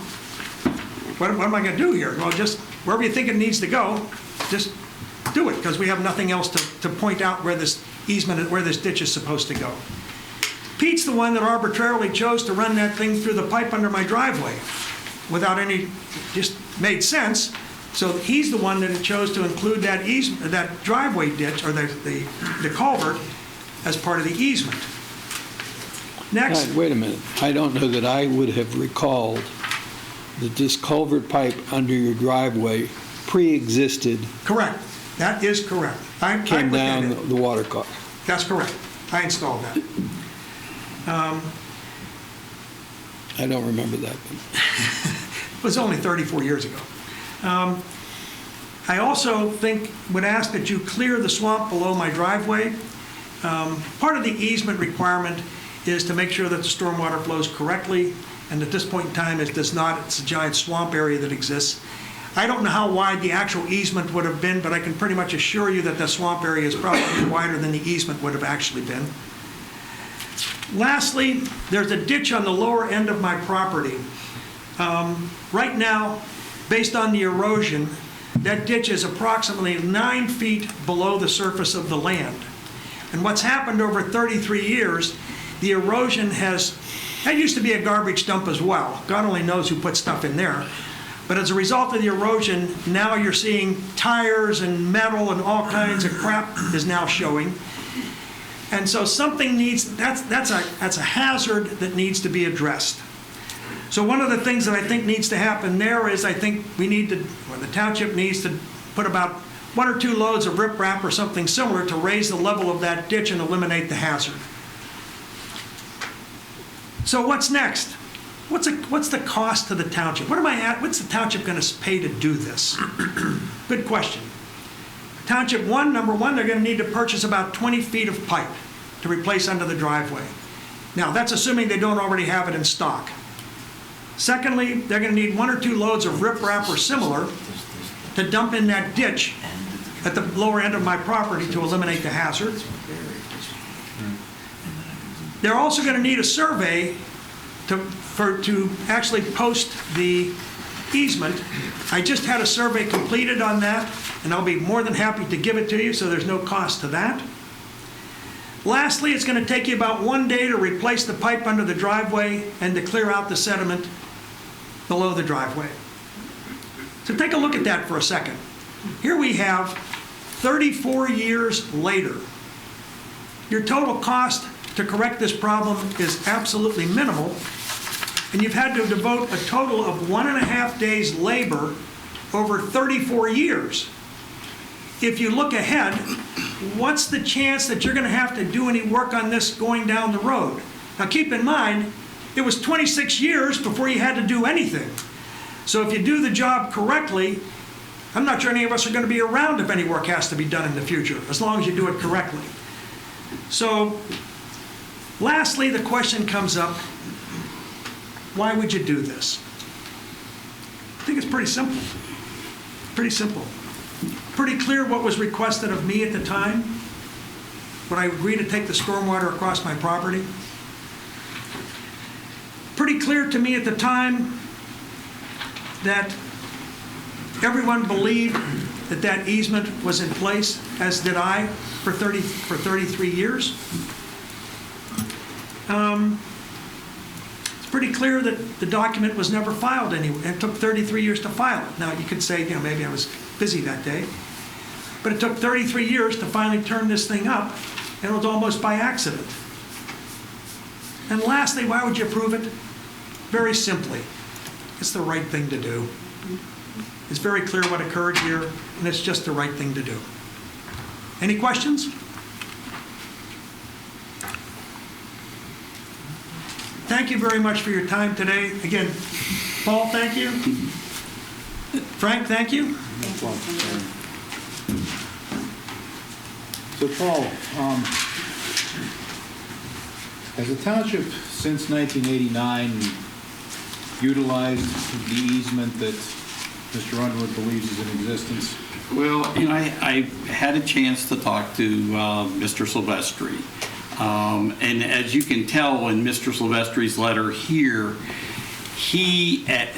what am I going to do here? Well, just wherever you think it needs to go, just do it, because we have nothing else to point out where this easement, where this ditch is supposed to go. Pete's the one that arbitrarily chose to run that thing through the pipe under my driveway without any, just made sense. So he's the one that chose to include that easement, that driveway ditch, or the culvert as part of the easement. Next. Wait a minute. I don't know that I would have recalled that this culvert pipe under your driveway pre-existed. Correct. That is correct. Came down the water car. That's correct. I installed that. I don't remember that. It was only 34 years ago. I also would ask that you clear the swamp below my driveway. Part of the easement requirement is to make sure that the stormwater flows correctly, and at this point in time it does not. It's a giant swamp area that exists. I don't know how wide the actual easement would have been, but I can pretty much assure you that the swamp area is probably wider than the easement would have actually been. Lastly, there's a ditch on the lower end of my property. Right now, based on the erosion, that ditch is approximately 9 feet below the surface of the land. And what's happened over 33 years, the erosion that used to be a garbage dump as well. God only knows who put stuff in there. But as a result of the erosion, now you're seeing tires and metal and all kinds of crap is now showing. And so something needs, that's a hazard that needs to be addressed. So one of the things that I think needs to happen there is I think we need to, or the township needs to put about 1 or 2 loads of riprap or something similar to raise the level of that ditch and eliminate the hazard. So what's next? What's the cost to the township? What's the township going to pay to do this? Good question. Township number one, they're going to need to purchase about 20 feet of pipe to replace under the driveway. Now, that's assuming they don't already have it in stock. Secondly, they're going to need 1 or 2 loads of riprap or similar to dump in that ditch at the lower end of my property to eliminate the hazard. They're also going to need a survey to actually post the easement. I just had a survey completed on that, and I'll be more than happy to give it to you, so there's no cost to that. Lastly, it's going to take you about 1 day to replace the pipe under the driveway and to clear out the sediment below the driveway. So take a look at that for a second. Here we have 34 years later. Your total cost to correct this problem is absolutely minimal, and you've had to devote a total of 1.5 days labor over 34 years. If you look ahead, what's the chance that you're going to have to do any work on this going down the road? Now keep in mind, it was 26 years before you had to do anything. So if you do the job correctly, I'm not sure any of us are going to be around if any work has to be done in the future, as long as you do it correctly. So lastly, the question comes up, why would you do this? I think it's pretty simple. Pretty simple. Pretty clear what was requested of me at the time when I agreed to take the stormwater across my property. Pretty clear to me at the time that everyone believed that that easement was in place, as did I, for 33 years. It's pretty clear that the document was never filed anyway. It took 33 years to file it. Now, you could say, maybe I was busy that day. But it took 33 years to finally turn this thing up, and it was almost by accident. And lastly, why would you approve it? Very simply, it's the right thing to do. It's very clear what occurred here, and it's just the right thing to do. Any questions? Thank you very much for your time today. Again, Paul, thank you. Frank, thank you. So Paul, has the township since 1989 utilized the easement that Mr. Underwood believes is in existence? Well, I had a chance to talk to Mr. Silvestri. And as you can tell in Mr. Silvestri's letter here, he had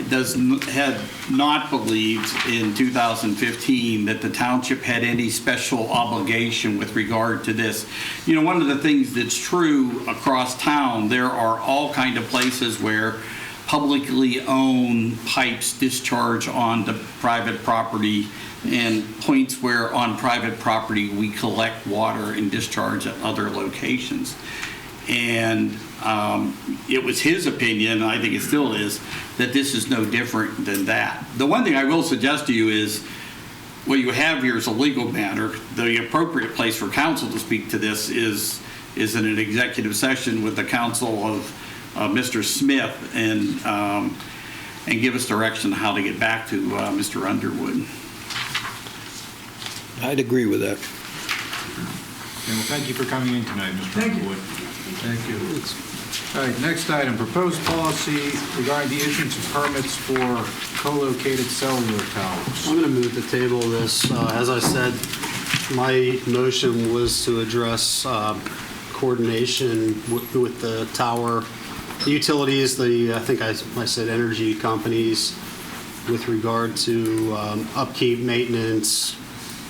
not believed in 2015 that the township had any special obligation with regard to this. One of the things that's true across town, there are all kind of places where publicly owned pipes discharge onto private property, and points where on private property we collect water and discharge at other locations. And it was his opinion, and I think it still is, that this is no different than that. The one thing I will suggest to you is, what you have here is a legal matter. The appropriate place for counsel to speak to this is in an executive session with the counsel of Mr. Smith, and give us direction how to get back to Mr. Underwood. I'd agree with that. Well, thank you for coming in tonight, Mr. Thank you. Underwood. Thank you. All right, next item, proposed policy regarding the issuance of permits for co-located cellular towers. I'm going to move the table this. As I said, my motion was to address coordination with the tower utilities, I think I said energy companies, with regard to upkeep, maintenance,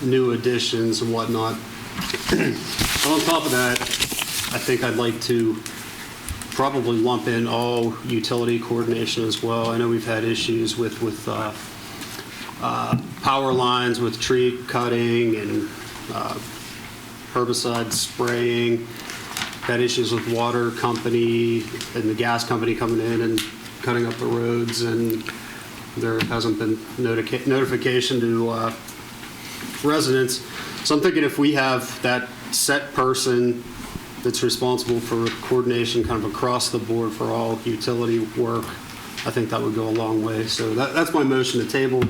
new additions and whatnot. On top of that, I think I'd like to probably lump in all utility coordination as well. I know we've had issues with power lines, with tree cutting and herbicide spraying. Had issues with water company and the gas company coming in and cutting up the roads, and there hasn't been notification to residents. So I'm thinking if we have that set person that's responsible for coordination kind of across the board for all utility work, I think that would go a long way. So that's my motion to table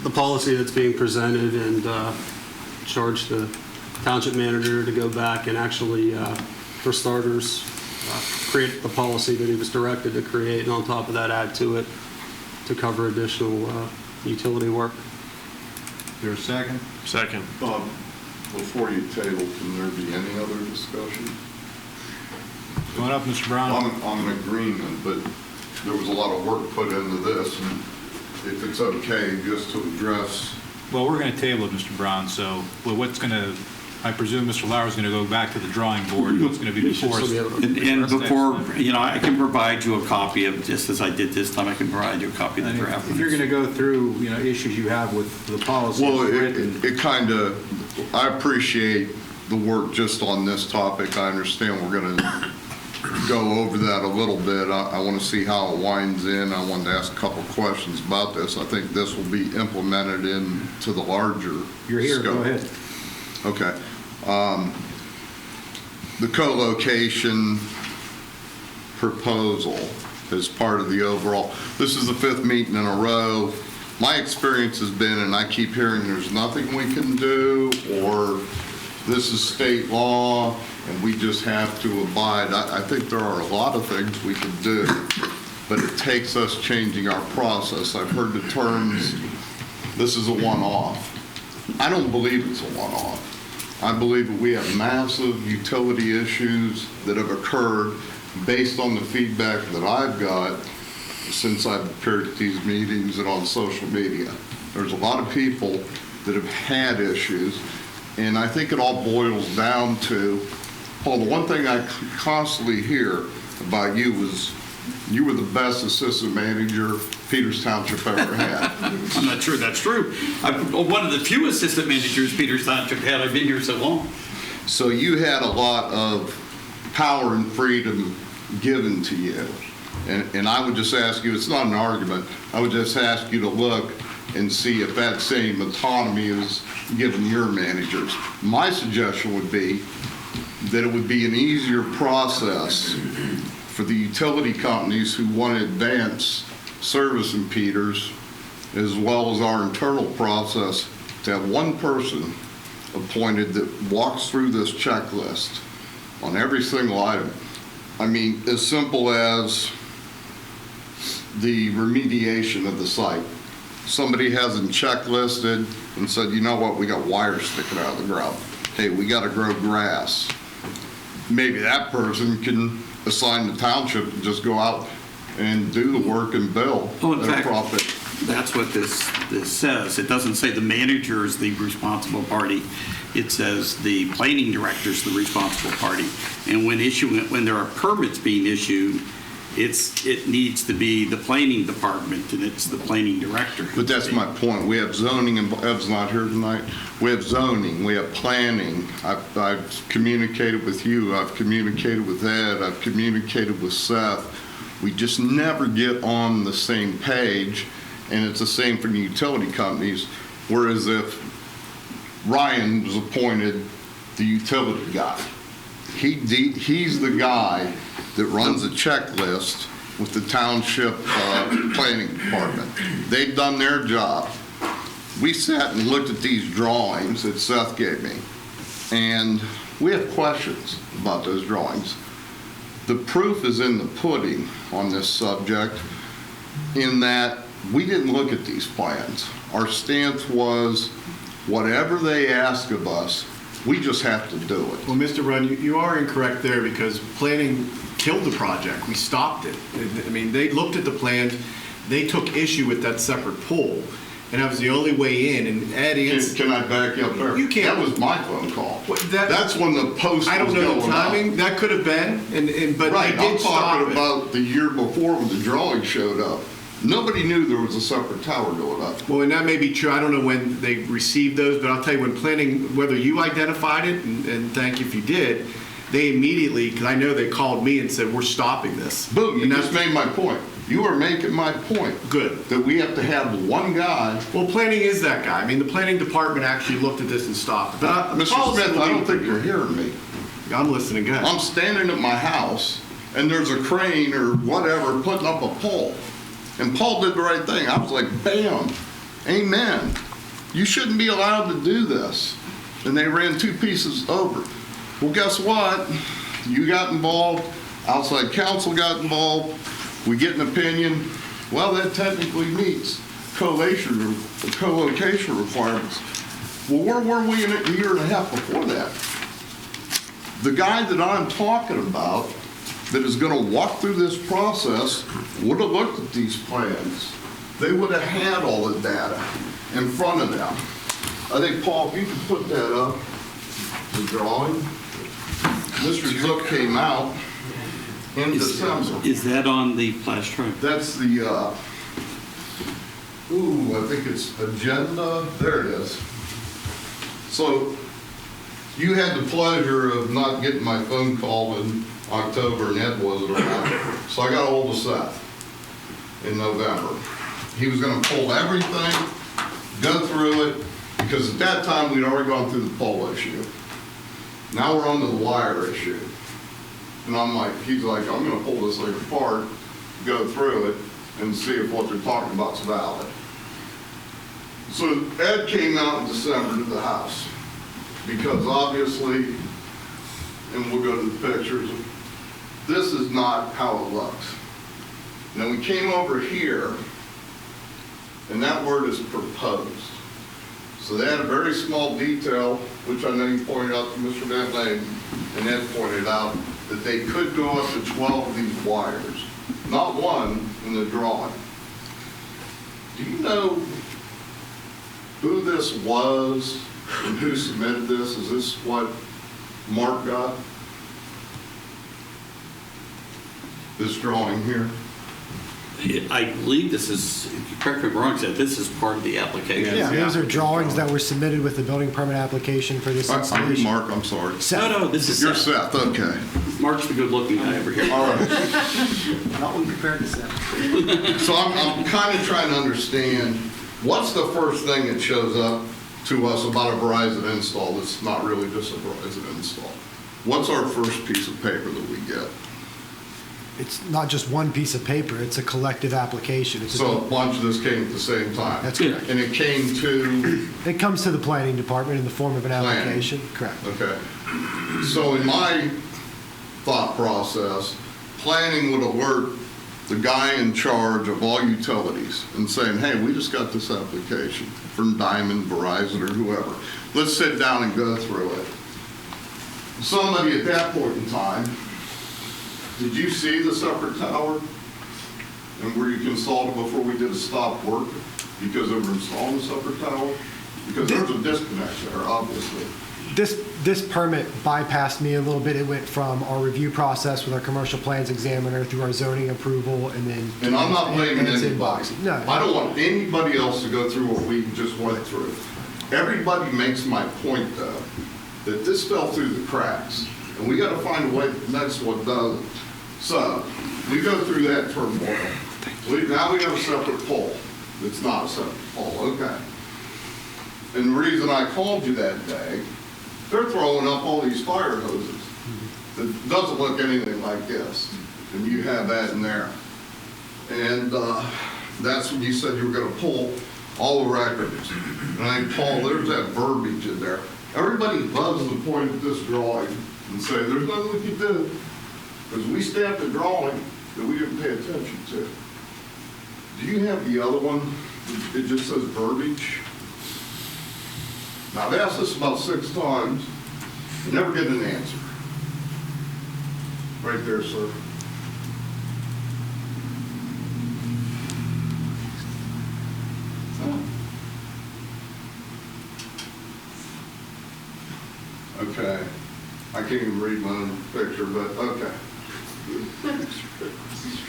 the policy that's being presented, and charge the township manager to go back and actually, for starters, create the policy that he was directed to create, and on top of that, add to it to cover additional utility work. Is there a second? Second. Before you table, can there be any other discussion? Going up, Mr. Brown. I'm in agreement, but there was a lot of work put into this, and if it's okay, just to address. Well, we're going to table it, Mr. Brown, so I presume Mr. Lauer's going to go back to the drawing board. What's going to be before us? And before, I can provide you a copy of, just as I did this time, I can provide you a copy of the draft. If you're going to go through, issues you have with the policy. Well, it kind of, I appreciate the work just on this topic. I understand we're going to go over that a little bit. I want to see how it winds in. I wanted to ask a couple questions about this. I think this will be implemented into the larger You're here, scope. Go ahead. Okay. The co-location proposal is part of the overall. This is the 5th meeting in a row. My experience has been, and I keep hearing there's nothing we can do, or this is state law and we just have to abide. I think there are a lot of things we can do, but it takes us changing our process. I've heard the terms, this is a one-off. I don't believe it's a one-off. I believe that we have massive utility issues that have occurred based on the feedback that I've got since I've appeared at these meetings and on social media. There's a lot of people that have had issues, and I think it all boils down to, Paul, the one thing I constantly hear about you was you were the best assistant manager Peters Township ever had. I'm not sure that's true. I'm one of the few assistant managers Peters Township had. I've been here so long. So you had a lot of power and freedom given to you. And I would just ask you, it's not an argument, I would just ask you to look and see if that same autonomy is given your managers. My suggestion would be that it would be an easier process for the utility companies who want to advance service in Peters, as well as our internal process, to have one person appointed that walks through this checklist on every single item. I mean, as simple as the remediation of the site. Somebody hasn't checklisted and said, you know what, we got wires sticking out of the ground. Hey, we got to grow grass. Maybe that person can assign the township to just go out and do the work and bill in their fact, profit. That's what this says. It doesn't say the manager is the responsible party. It says the planning director is the responsible party. And when there are permits being issued, it needs to be the planning department, and it's the planning director. But that's my point. We have zoning, and Ev's not here tonight. We have zoning, we have planning. I've communicated with you, I've communicated with Ed, I've communicated with Seth. We just never get on the same page, and it's the same for the utility companies. Whereas if Ryan was appointed the utility guy, he's the guy that runs a checklist with the township planning department. They've done their job. We sat and looked at these drawings that Seth gave me, and we have questions about those drawings. The proof is in the pudding on this subject, in that we didn't look at these plans. Our stance was, whatever they ask of us, we just have to do it. Well, Mr. Run, you are incorrect there, because planning killed the project. We stopped it. I mean, they looked at the plans, they took issue with that separate pool, and that was the only way in, and Ed answered. Can I back you up there? You can't. That was my phone call. What, that- That's when the post I don't was know the going up. timing, that could have been, but Right, they I'm did stop talking it. about the year before when the drawing showed up. Nobody knew there was a separate tower going up. Well, and that may be true, I don't know when they received those, but I'll tell you, when planning, whether you identified it, and thank you if you did, they immediately, because I know they called me and said, we're stopping this. Boom, you And just that's- made my point. You are making my point. Good. That we have to have one guy. Well, planning is that guy. I mean, the planning department actually looked at this and stopped it. But the Mr. policy Smith, will I be- don't think you're hearing me. I'm listening, go ahead. I'm standing at my house, and there's a crane or whatever putting up a pole. And Paul did the right thing. I was like, bam, amen. You shouldn't be allowed to do this. And they ran 2 pieces over. Well, guess what? You got involved, outside counsel got involved, we get an opinion. Well, that technically meets co-location requirements. Well, where were we in a year and a half before that? The guy that I'm talking about that is going to walk through this process would have looked at these plans. They would have had all the data in front of them. I think, Paul, if you could put that up, the drawing. Mr. Zook came out in December. Is that on the flash drive? That's the, I think it's agenda, there it is. So you had the pleasure of not getting my phone call in October, and Ed wasn't around. So I got a hold of Seth in November. He was gonna pull everything, go through it, because at that time, we'd already gone through the poll issue. Now we're on to the wire issue. And I'm like, he's like, I'm gonna pull this thing apart, go through it, and see if what they're talking about is valid. So Ed came out in December to the house, because obviously, and we'll go to the pictures, this is not how it looks. Now we came over here, and that word is proposed. So they had a very small detail, which I know you pointed out to Mr. Van Lane, and Ed pointed out that they could go up to 12 of these wires, not one in the drawing. Do you know who this was and who submitted this? Is this what Mark got? This drawing here? I believe this is, correct me if I'm wrong, Seth, this is part of the application. Yeah, those are drawings that were submitted with the building permit application for this I'm installation. Mark, I'm sorry. No, this is You're Seth. Seth, okay. Mark's the good-looking guy over here. All right. Not when compared to Seth. So I'm kind of trying to understand, what's the first thing that shows up to us about a Verizon install that's not really just a Verizon install? What's our first piece of paper that we get? It's not just one piece of paper, it's a collective application. It's So a bunch of this came at the same time? That's correct. And it came to, It comes to the planning department in the form of an Planning. application. Correct. okay. So in my thought process, planning would alert the guy in charge of all utilities and saying, hey, we just got this application from Diamond, Verizon, or whoever. Let's sit down and go through it. Somebody at that point in time, did you see the separate tower? And were you consulted before we did a stop work because they were installing the separate tower? Because there's a disconnect there, obviously. This permit bypassed me a little bit. It went from our review process with our commercial plans examiner through our zoning approval and then. And I'm not blaming and it's anybody. inbox. No. I don't want anybody else to go through what we just went through. Everybody makes my point, though, that this fell through the cracks, and we got to find a way that next one doesn't. So we go through that turmoil. Now we have a separate poll. It's not a separate poll, okay. And the reason I called you that day, they're throwing up all these fire hoses that doesn't look anything like this. And you have that in there. And that's when you said you were going to pull all the records. And I think, Paul, there's that verbiage in there. Everybody loves to point at this drawing and say, there's nothing we can do. Because we stamped a drawing that we didn't pay attention to. Do you have the other one? It just says verbiage. Now, I've asked this about 6 times. I never get an answer. Right there, sir. Okay. I can't even read my own picture, but okay.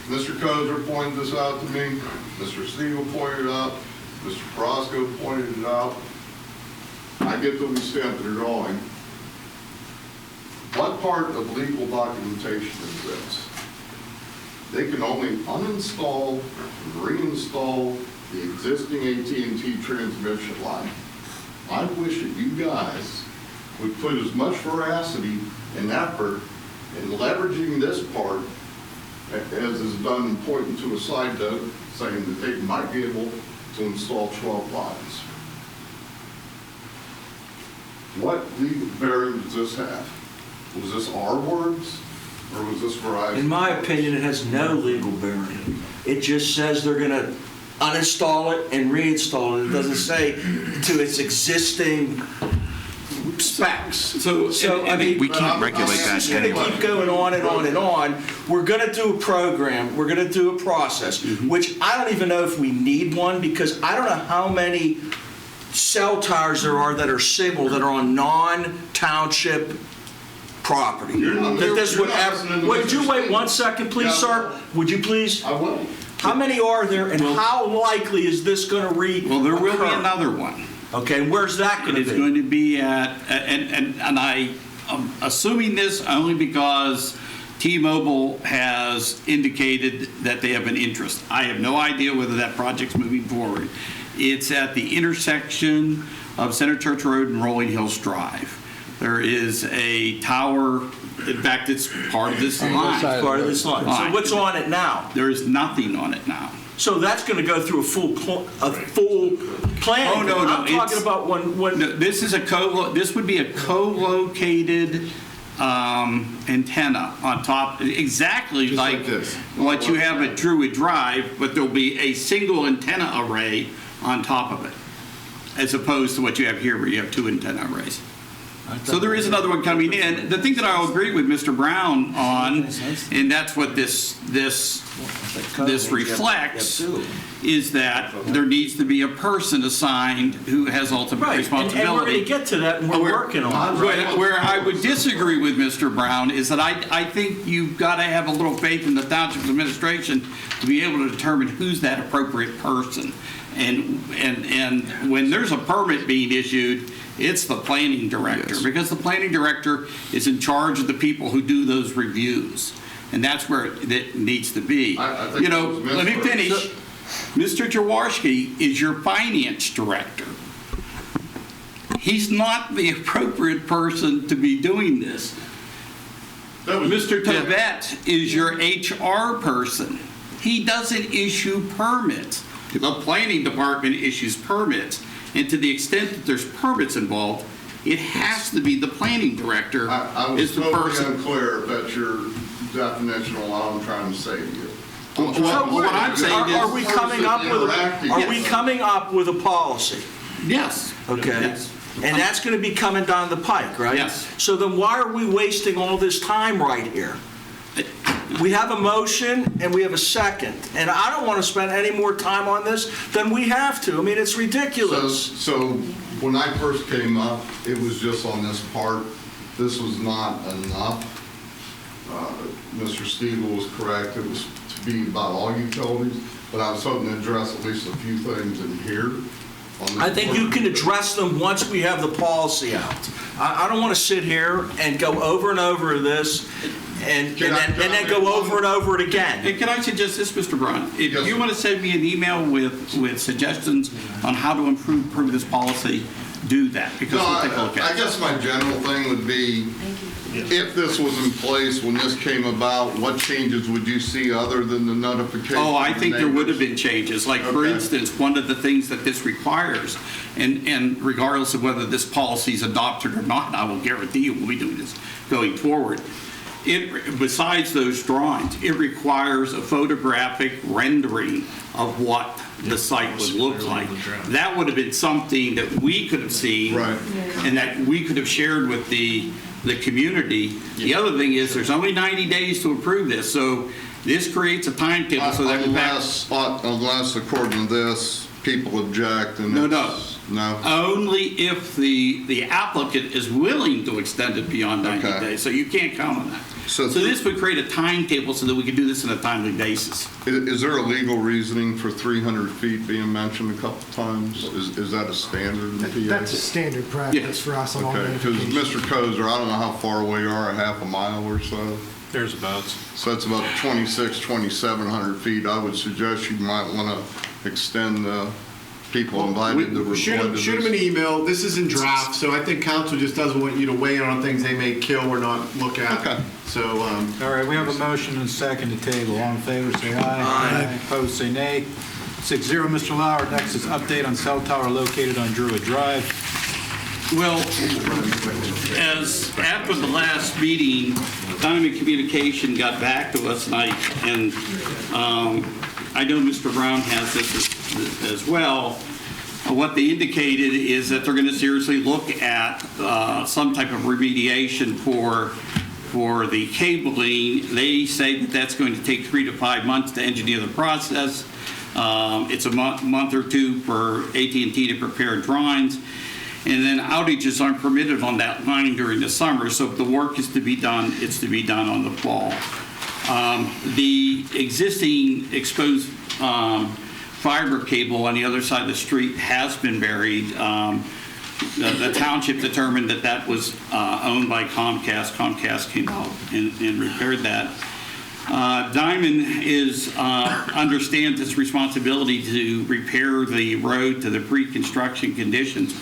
Mr. Kozer pointed this out to me. Mr. Steele pointed it out. Mr. Prosco pointed it out. I get to the extent they're going. What part of legal documentation is this? They can only uninstall and reinstall the existing AT&T transmission line. I wish that you guys would put as much veracity and effort in leveraging this part as is done in pointing to a side note saying that they might be able to install 12 lines. What legal bearing does this have? Was this our words or was this Verizon? In my opinion, it has no legal bearing. It just says they're going to uninstall it and reinstall it. It doesn't say to its existing specs. So I mean, we can't regulate that it's going to anyway. keep going on and on and on. We're going to do a program. We're going to do a process, which I don't even know if we need one because I don't know how many cell towers there are that are civil that are on non-township property. That this would ever. Would you wait 1 second, please, sir? Would you please? I will. How many are there, and how likely is this going to Well, there will be another one. Okay, where's that going to It's be? going to be at, and I'm assuming this only because T-Mobile has indicated that they have an interest. I have no idea whether that project's moving forward. It's at the intersection of Center Church Road and Rolling Hills Drive. There is a tower, in fact, it's part of this line. It's part of this line. So what's on it now? There is nothing on it now. So that's going to go through a full planning. Oh, no. I'm talking about when No, this would be a co-located antenna on top, exactly Just like like this. what you have at Druid Drive, but there'll be a single antenna array on top of it, as opposed to what you have here where you have two antenna arrays. So there is another one coming in. The thing that I'll agree with Mr. Brown on, and that's what this reflects, is that there needs to be a person assigned who has ultimate right, responsibility. and we're going to get to that, and we're working on it. Where I would disagree with Mr. Brown is that I think you've got to have a little faith in the township's administration to be able to determine who's that appropriate person. And when there's a permit being issued, it's the planning director, because the planning director is in charge of the people who do those reviews. And that's where it needs to be. I think Let me finish. Mr. Jaworski is your finance director. He's not the appropriate person to be doing this. Mr. Tavette is your HR person. He doesn't issue permits. The planning department issues permits. And to the extent that there's permits involved, it has to be the planning director I was is the totally person. unclear if that's your definition of what I'm trying to say to you. What I'm saying is, Are we coming up with a policy? yes. Okay. Yes. And that's going to be coming down the pike, right? Yes. So then why are we wasting all this time right here? We have a motion and we have a second. And I don't want to spend any more time on this than we have to. I mean, it's ridiculous. So when I first came up, it was just on this part. This was not enough. Mr. Stiegel was correct. It was to be about all utilities, but I was hoping to address at least a few things in here. I think you can address them once we have the policy out. I don't want to sit here and go over and over this and then go over and over it again. And can I suggest this, Mr. Brown? If Yes, you sir. want to send me an email with suggestions on how to improve this policy, do that, because No, we'll take a look I at it. guess my general thing would be, if this was in place when this came about, what changes would you see other than the notification? Oh, I to think there would have neighbors? been changes. Like, for Okay. instance, one of the things that this requires, and regardless of whether this policy is adopted or not, I will guarantee you we'll be doing this going forward. Besides those drawings, it requires a photographic rendering of what the site would look like. That would have been something that we could have seen. Right. And that we could have shared with the community. The other thing is, there's only 90 days to approve this, so this creates a timetable so that in fact. Unless, according to this, people object and No, it's- No? Only if the applicant is willing to extend it beyond 90 Okay. days. So you can't count on that. So So this would create a timetable so that we could do this on a timely basis. Is there a legal reasoning for 300 feet being mentioned a couple times? Is that a standard in PA? That's a standard practice Yes. for us on all Okay, because notifications. Mr. Kozer, I don't know how far away you are, a half a mile or so. There's about. So that's about 2,700 feet. I would suggest you might want to extend the people invited to Shoot reply to them an this. email. This is in draft, so I think council just doesn't want you to weigh in on things they may kill or not look at. Okay. So, All right, we have a motion and a second to table. All in favor, say aye. Aye. Opposed, say nay. 6-0, Mr. Lauer. Next is update on cell tower located on Druid Drive. Well, as after the last meeting, Diamond Communication got back to us, and I know Mr. Brown has this as well. What they indicated is that they're going to seriously look at some type of remediation for the cabling. They say that that's going to take 3 to 5 months to engineer the process. It's a month or two for AT&T to prepare drawings. And then outages aren't permitted on that line during the summer, so if the work is to be done, it's to be done on the fall. The existing exposed fiber cable on the other side of the street has been buried. The township determined that that was owned by Comcast. Comcast came out and repaired that. Diamond understands its responsibility to repair the road to the pre-construction conditions.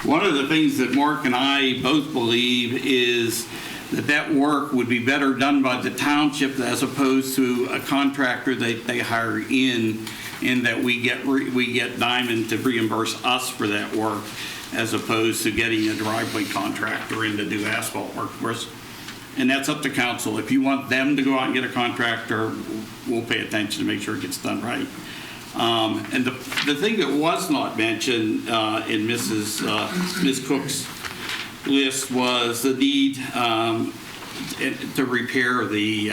One of the things that Mark and I both believe is that work would be better done by the township as opposed to a contractor that they hire in that we get Diamond to reimburse us for that work as opposed to getting a driveway contractor in to do asphalt work for us. And that's up to council. If you want them to go out and get a contractor, we'll pay attention to make sure it gets done right. And the thing that was not mentioned in Ms. Cook's list was the need to repair the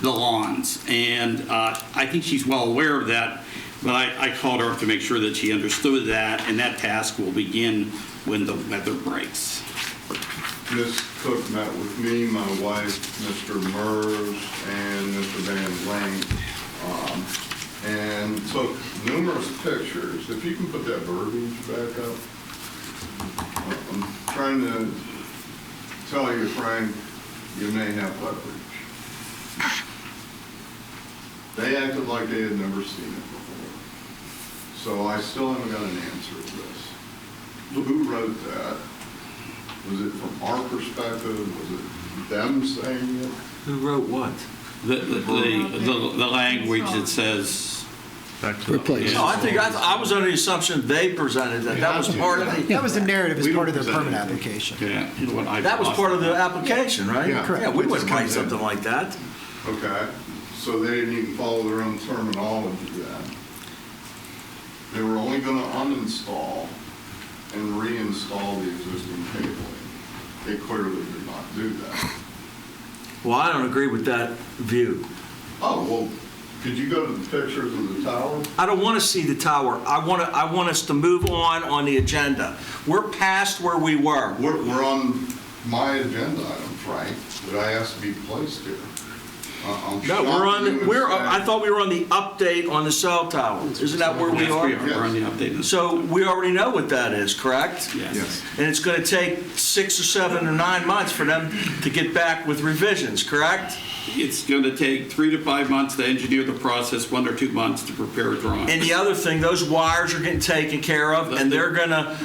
lawns. And I think she's well aware of that, but I called her up to make sure that she understood that, and that task will begin when the weather breaks. Ms. Cook met with me, my wife, Mr. Mers, and Mr. Van Lang, and took numerous pictures. If you can put that verbiage back up. I'm trying to tell you, Frank, you may have leverage. They acted like they had never seen it before. So I still haven't got an answer to this. Who wrote that? Was it from our perspective? Was it them saying it? Who wrote what? The language that says. Replace. No, I was under the assumption they presented that. That was part of the, That was the narrative as We part of don't their permit present anything. application. Yeah, what I that was part of the application, right? Yeah. Correct. Yeah, we It just wouldn't write comes in. something like that. Okay, so they didn't even follow their own terminology then. They were only going to uninstall and reinstall the existing cabling. They clearly did not do that. Well, I don't agree with that view. Oh, well, could you go to the pictures of the tower? I don't want to see the tower. I want us to move on the agenda. We're past where we were. We're on my agenda item, Frank, that I asked to be placed here. I'm No, shocked you would say- I thought we were on the update on the cell tower. Isn't that where we Yes, are? we are. We're on the update. So we already know what that is, correct? Yes. And it's going to take 6 or 7 or 9 months for them to get back with revisions, correct? It's going to take 3 to 5 months to engineer the process, 1 or 2 months to prepare a drawing. And the other thing, those wires are getting taken care of, and they're gonna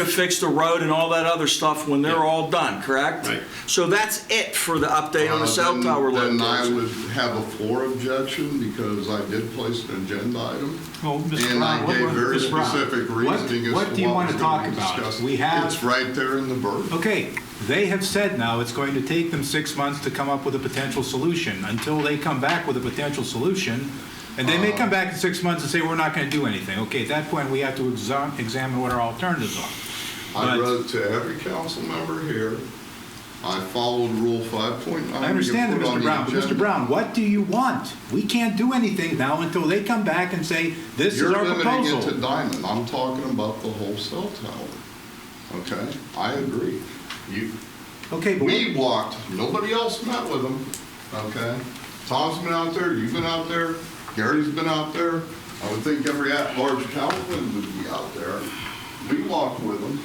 fix the road and all that other stuff when they're all done, correct? Right. So that's it for the update on the cell Then- tower Then I location. would have a floor objection because I did place an agenda item. Well, Mr. And I Brown, gave very Mr. Brown, specific reasoning as to what do you want to was talk gonna be about? discussed. We have. It's right there in the verbiage. Okay, they have said now it's going to take them 6 months to come up with a potential solution. Until they come back with a potential solution, and they may come back in 6 months and say, we're not going to do anything. Okay, at that point, we have to examine what our alternatives are. I But- wrote to every council member here I followed Rule 5.9. I understand that, you put on Mr. the Brown, but Mr. agenda. Brown, what do you want? We can't do anything now until they come back and say, this is You're our limiting it to proposal. Diamond. I'm talking about the whole cell tower. Okay? I agree. Okay, but We walked, nobody else met with them, okay? Tom's been out there, you've been out there, Gary's been out there. I would think every at-large councilman would be out there. We walked with them,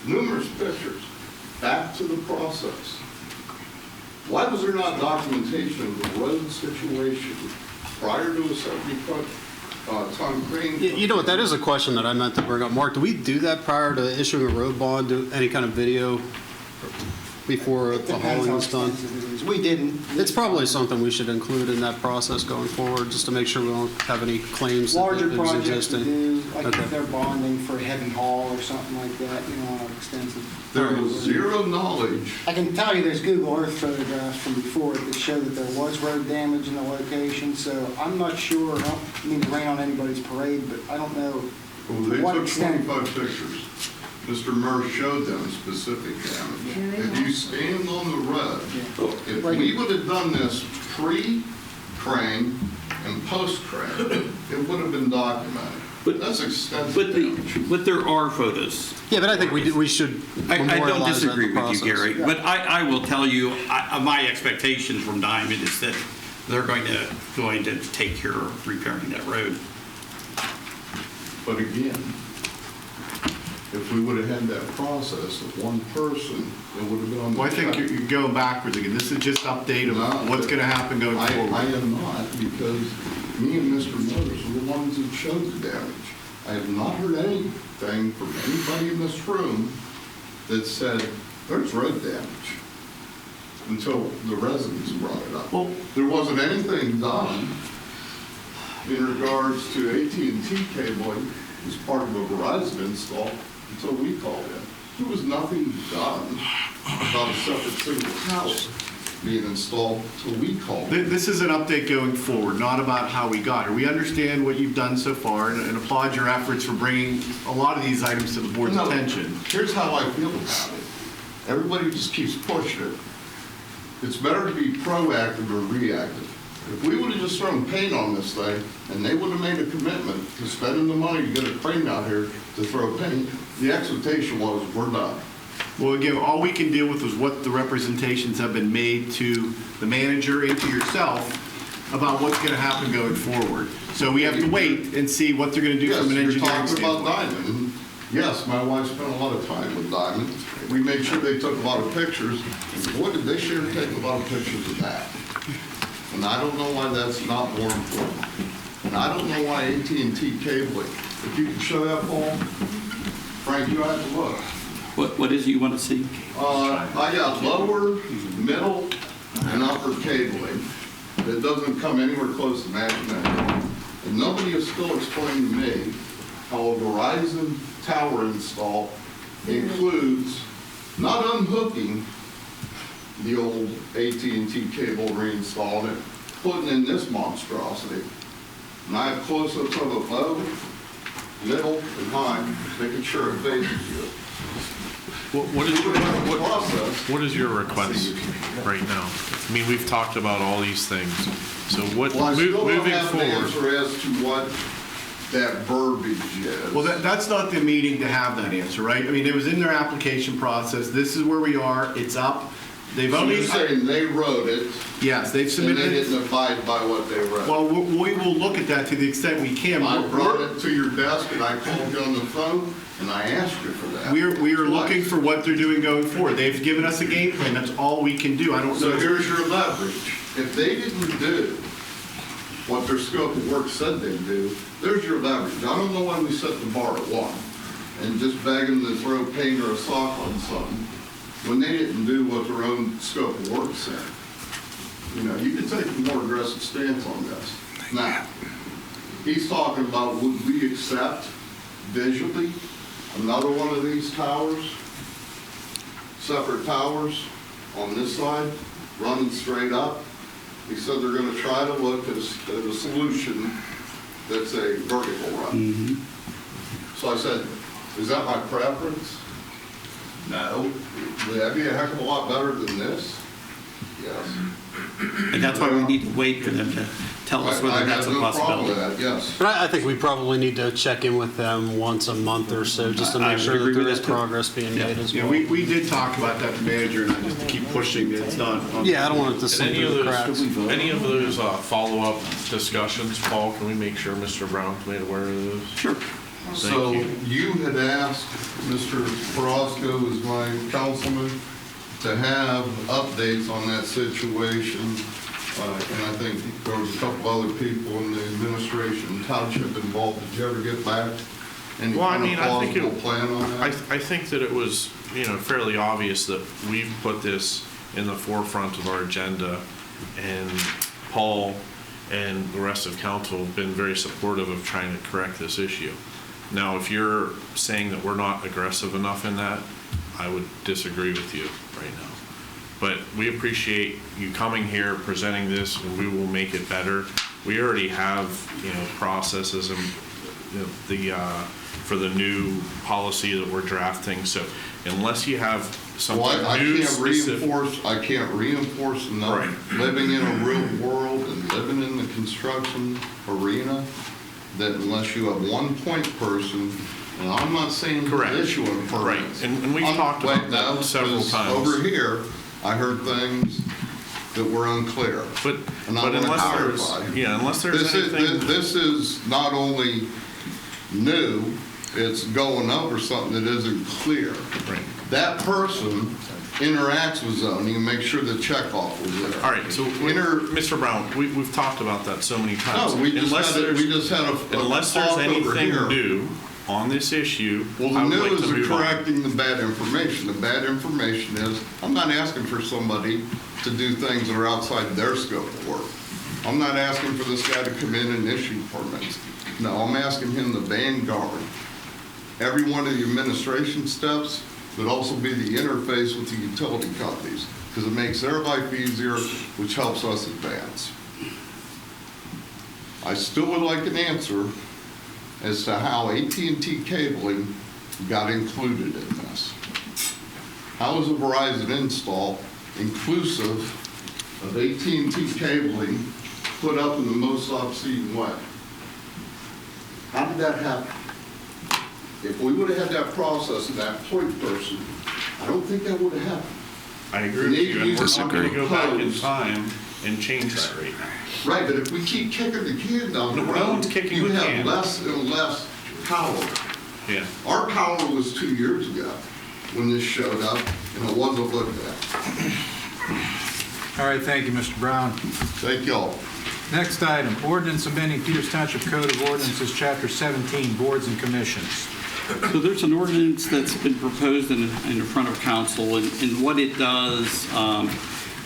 numerous pictures, back to the process. Why was there not documentation of the road situation prior to a 70-ton crane? You know what, that is a question that I meant to bring up. Mark, do we do that prior to issuing a road bond, do any kind of video before the hauling is done? We didn't. It's probably something we should include in that process going forward, just to make sure we don't have any claims that Larger it was projects we existing. do, like Okay. if they're bonding for a heavy haul or something like that, you know, on an extensive. There was zero knowledge. I can tell you there's Google Earth photographs from before that show that there was road damage in the location, so I'm not sure, I don't mean to rain on anybody's parade, but I don't know Well, they to what took extent. 25 pictures. Mr. Murr showed them specific damage. If you stand on the road, if we would have done this pre-crane and post-crane, it would have been documented. But- That's extensive But damage. but there are photos. Yeah, but I think we should I memorialize don't that disagree in the with you, process. Gary, but I will tell you, my expectation from Diamond is that they're going to take care of repairing that road. But again, if we would have had that process of one person, it would have been on the. Well, I think check. you're going backwards again. This is just update of No, what's going to happen going I forward. am not, because me and Mr. Motors are the ones that showed the damage. I have not heard anything from anybody in this room that said, there's road damage, until the residents brought it up. Well- There wasn't anything done in regards to AT&T cabling as part of a Verizon install until we called in. There was nothing done about a separate single house being installed until we called in. This is an update going forward, not about how we got here. We understand what you've done so far and applaud your efforts for bringing a lot of these items to the board's No, attention. Here's how I feel about it. Everybody just keeps pushing it. It's better to be proactive or reactive. If we would have just thrown paint on this thing, and they would have made a commitment to spending the money to get a crane out here to throw paint, the expectation was, we're done. Well, again, all we can deal with is what the representations have been made to the manager and to yourself about what's going to happen going forward. So we have to wait and see what they're going to do Yes, from an you're engineering talking about standpoint. Diamond. And yes, my wife spent a lot of time with Diamond. We made sure they took a lot of pictures. And boy, did they sure take a lot of pictures of that. And I don't know why that's not more important. And I don't know why AT&T cabling, if you can show that, Paul, Frank, you have to look. What is it you want to see? I got lower, middle, and upper cabling that doesn't come anywhere close to matching that. And nobody has still explained to me how a Verizon tower install includes not unhooking the old AT&T cable, reinstalling it, putting in this monstrosity. And I have close-ups of it low, middle, and high, making sure it faces you. What is your request right now? I mean, we've talked about all these things. So what, Well, I still don't moving have an forward? answer as to what that verbiage is. Well, that's not the meeting to have that answer, right? I mean, it was in their application process. This is where we are. It's up. They've So only, you're saying they wrote it, yes, they've and submitted they it. didn't abide by what they wrote? Well, we will look at that to the extent we can. I brought it to your desk, and I called you on the phone, and I asked you for that. We are looking Twice. for what they're doing going forward. They've given us a game plan. That's all we can do. I don't So know. here's your leverage. If they didn't do what their scope of work said they'd do, there's your leverage. I don't know why we set the bar at 1 and just beg them to throw paint or a sock on something when they didn't do what their own scope of work said. You know, you can take a more aggressive stance on this. Now, he's talking about would we accept visually another one of these towers, separate towers on this side, running straight up. He said they're going to try to look at a solution that's a vertical run. So I said, is that my preference? No. Would that be a heck of a lot better than this? Yes. And that's why we need to wait for them to tell us whether that's a I have no problem with possibility. that, yes. But I think we probably need to check in with them once a month or so, just to I make would sure agree that with there is that, too. progress being made as Yeah, well. we did talk about that to manager, and I just keep pushing that it's not. Yeah, I don't want it to And slip any of through the cracks. those, any of those follow-up discussions, Paul, can we make sure Mr. Brown's made aware of those? Sure. So you. you had asked Mr. Carrasco, as my councilman, to have updates on that situation. And I think there was a couple other people in the administration, township involved. Did you ever get back any Well, I kind mean, of I think plausible it, plan on that? I think that it was, fairly obvious that we've put this in the forefront of our agenda, and Paul and the rest of council have been very supportive of trying to correct this issue. Now, if you're saying that we're not aggressive enough in that, I would disagree with you right now. But we appreciate you coming here, presenting this, and we will make it better. We already have, processes and for the new policy that we're drafting. So unless you have something Well, I new, can't specific, reinforce enough. Right. Living in a real world and living in the construction arena, that unless you have one point person, and I'm not saying Correct. issuing permits. Right. And we've talked about that several times. Over here, I heard things that were unclear. but And I want to unless there's, clarify. unless there's anything. This is not only new, it's going over something that isn't clear. Right. That person interacts with zoning and makes sure the checkoff was there. All right, so Mr. Brown, we've talked about that so many times. No, we just had a Unless there's talk over anything here. new on this issue, Well, I the would like new to is move on. correcting the bad information. The bad information is, I'm not asking for somebody to do things that are outside their scope of work. I'm not asking for this guy to come in and issue permits. No, I'm asking him to vanguard every one of the administration steps, but also be the interface with the utility companies, because it makes their life easier, which helps us advance. I still would like an answer as to how AT&T cabling got included in this. How is a Verizon install inclusive of AT&T cabling put up in the most off-season way? How did that happen? If we would have had that process and that point person, I don't think that would have happened. I agree with you, and we're not going to go back in Disagree. time and change that right now. Right, but if we keep kicking the can down the No, road, no one's kicking you the have can. less and less power. Yeah. Our power was 2 years ago when this showed up, and it wasn't looked at. All right, thank you, Mr. Brown. Thank y'all. Next item, ordinance amending Peters Township Code of Ordinances, Chapter 17, Boards and Commissions. So there's an ordinance that's been proposed in front of council, and what it does,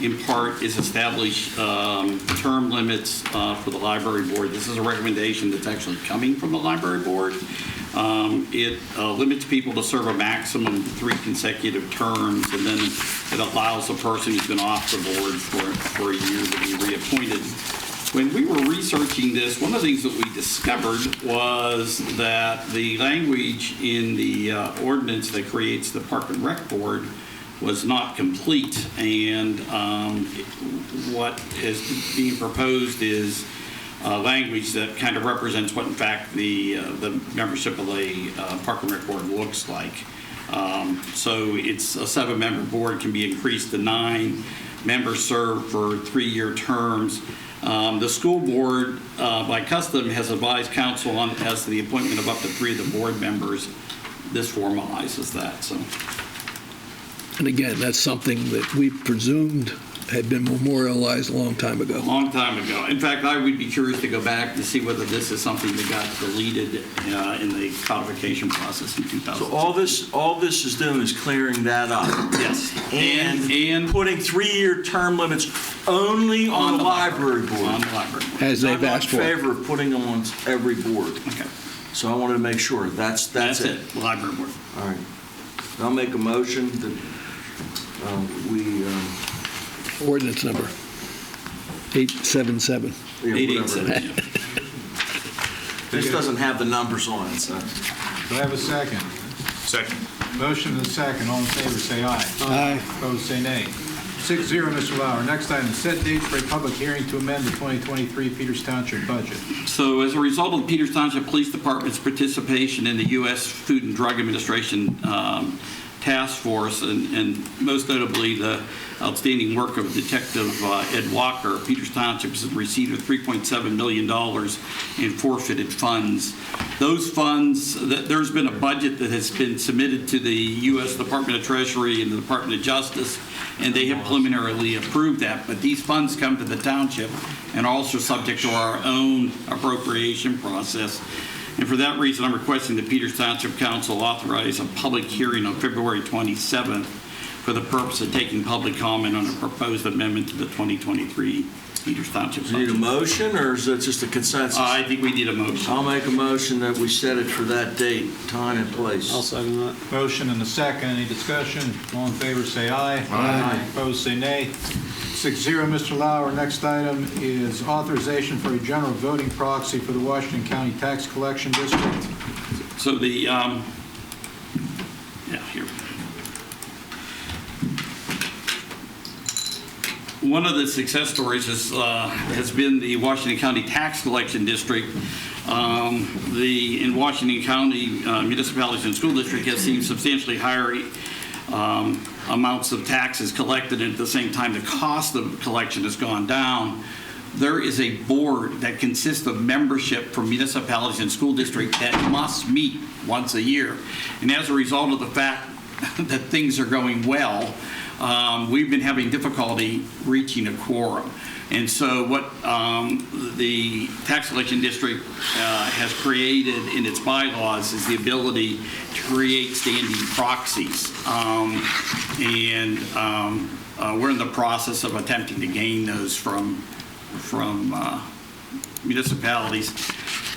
in part, is establish term limits for the library board. This is a recommendation that's actually coming from the library board. It limits people to serve a maximum of 3 consecutive terms, and then it allows a person who's been off the board for a year to be reappointed. When we were researching this, one of the things that we discovered was that the language in the ordinance that creates the Park and Rec Board was not complete, and what is being proposed is language that kind of represents what, in fact, the membership of the Park and Rec Board looks like. So it's a 7-member board, can be increased to 9. Members serve for 3-year terms. The school board, by custom, has advised council on as to the appointment of up to 3 of the board members. This formalizes that. So, And again, that's something that we presumed had been memorialized a long time ago. a long time ago. In fact, I would be curious to go back to see whether this is something that got deleted in the codification process in 2000. So all this is doing is clearing that up. Yes, And putting 3-year term limits only on the library board. On the library board. As they've asked for. I'm not in favor of putting them on every board. Okay, So I wanted to make sure that's it. Library board. All right. I'll make a motion that we. Ordinance number 877. Yeah, 887. whatever. This doesn't have the numbers on it, so. Do I have a second? Second. Motion and a second. All in favor, say aye. Aye. Opposed, say nay. 6-0, Mr. Lauer. Next item, set date for a public hearing to amend the 2023 Peters Township budget. So as a result of the Peters Township Police Department's participation in the U.S. Food and Drug Administration Task Force, and most notably the outstanding work of Detective Ed Walker, Peters Township has received $3.7 million in forfeited funds. Those funds, there's been a budget that has been submitted to the U.S. Department of Treasury and the Department of Justice, and they have preliminarily approved that. But these funds come to the township and are also subject to our own appropriation process. And for that reason, I'm requesting the Peters Township Council authorize a public hearing on February 27th for the purpose of taking public comment on a proposed amendment to the 2023 Peters Township Do you need a budget. motion, or is that just a consensus? I think we need a motion. I'll make a motion that we set it for that date, time, and place. I'll second that. Motion and a second. Any discussion? All in favor, say aye. Aye. Opposed, say nay. 6-0, Mr. Lauer. Next item is authorization for a general voting proxy for the Washington County Tax Collection District. So the, yeah, here. One of the success stories has been the Washington County Tax Collection District. In Washington County, municipalities and school district has seen substantially higher amounts of taxes collected, and at the same time the cost of collection has gone down. There is a board that consists of membership from municipalities and school districts that must meet once a year. And as a result of the fact that things are going well, we've been having difficulty reaching a quorum. And so what the tax collection district has created in its bylaws is the ability to create standing proxies. We're in the process of attempting to gain those from municipalities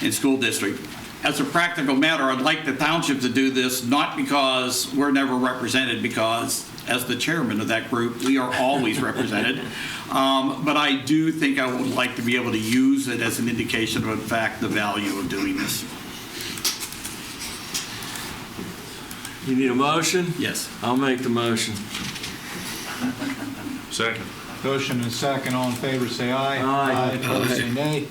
and school district. As a practical matter, I'd like the township to do this, not because we're never represented, because as the chairman of that group, we are always represented. But I do think I would like to be able to use it as an indication of, in fact, the value of doing this. You need a motion? Yes. I'll make the motion. Second. Motion and a second. All in favor, say aye. Aye. Opposed, say nay.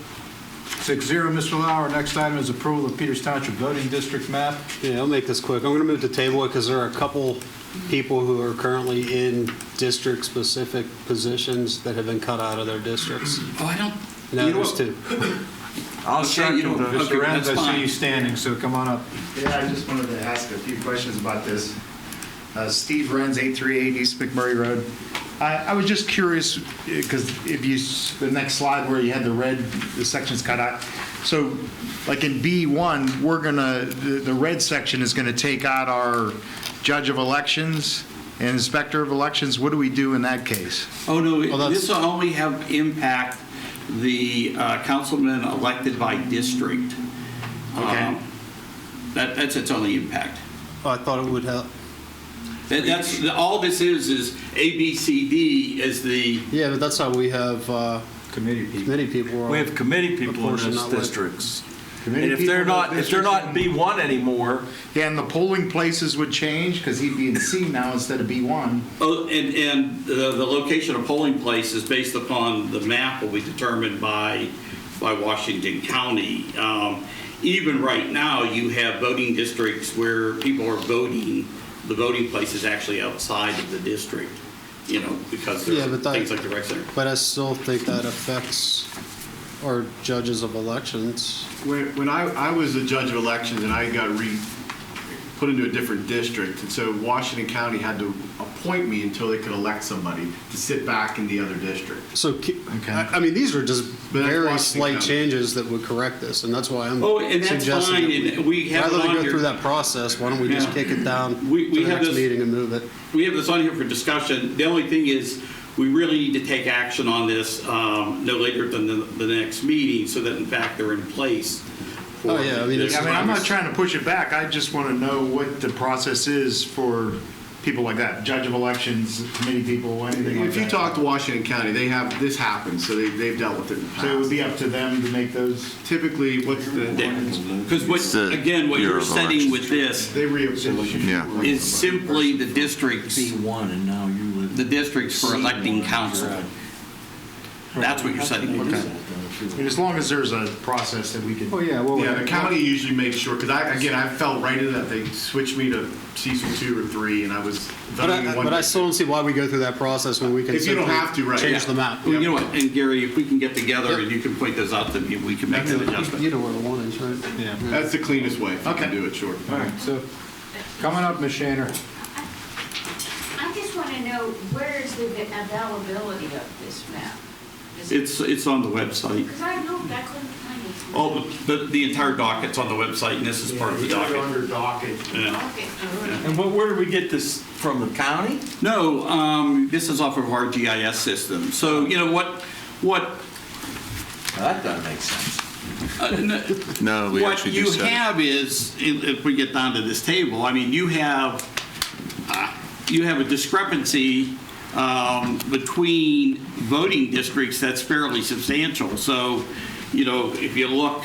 6-0, Mr. Lauer. Next item is approval of Peters Township voting district map. Yeah, I'll make this quick. I'm going to move to table it because there are a couple people who are currently in district-specific positions that have been cut out of their districts. Oh, I don't. No, you know there's what? two. I'll Okay, second you know, the- Mr. okay, Renz, that's I see fine. you standing, so come on up. Yeah, I just wanted to ask a few questions about this. Steve Renz, 838 East McMurray Road. I was just curious, because if you, the next slide where you had the sections cut out. So like in B1, the red section is going to take out our judge of elections and inspector of elections. What do we do in that case? Oh, no, that's- this will only have impact the councilman elected by district. Okay. That's its only impact. Oh, I thought it would help. That's all this is A, B, C, D is the. Yeah, but that's how we have Committee people. committee people. We have committee people in Proportion those that way. districts. Committee And if people they're in not, those if they're not in districts B1 anymore, Yeah, and the polling places would change because he'd be in C now instead of B1. Oh, and the location of polling places based upon the map will be determined by Washington County. Even right now, you have voting districts where people are voting. The voting place is actually outside of the district, you know, because there Yeah, are but that- things like the rec center. But I still think that affects our judges of elections. When I was a judge of elections and I got put into a different district, and so Washington County had to appoint me until they could elect somebody to sit back in the other district. So, I mean, these are just But that's very Washington slight County. changes that would correct this, and that's why I'm Oh, and that's suggesting fine, that and we have it rather than on go here. through that process, why don't we just Yeah. kick it down We to the have next this- meeting and move it? We have this on here for discussion. The only thing is, we really need to take action on this no later than the next meeting, so that in fact they're in place. Oh, yeah, I mean, it's- I'm not trying to push it back. I just want to know what the process is for people like that, judge of elections, committee people, anything like that? If you talk to Washington County, they have, this happens, so they've dealt with it in the past. So it would be up to them to make those? Typically, what's the? Because what you're setting with this They is simply the districts, B1 and now you live. the districts for electing council. That's what you're setting with. I mean, as long as there's a process that we can. Oh, yeah, well. Yeah, the county usually makes sure, because I fell right into that. They switched me to Cecil 2 or 3, and I was voting in one. But I still don't see why we go through that process when we can If you don't simply have to, right, change yeah. the map. Well, you know what, and Gary, if we can get together and you can point those out to me, we can make that adjustment. You know where the one is, right? Yeah. That's the cleanest way. If you can do it, sure. All right, so, coming up, Ms. Shaner. I just want to know, where is the availability of this map? It's on the website. Because I know I couldn't find it. Oh, the entire docket's on the website, and this is part of the docket. Under docket. Yeah. Okay. And where do we get this from, the county? No, this is off of our GIS system. So, you know, what That doesn't make sense. No, we what actually do you set it. have is, if we get down to this table, I mean, you have a discrepancy between voting districts that's fairly substantial. So, you know, if you look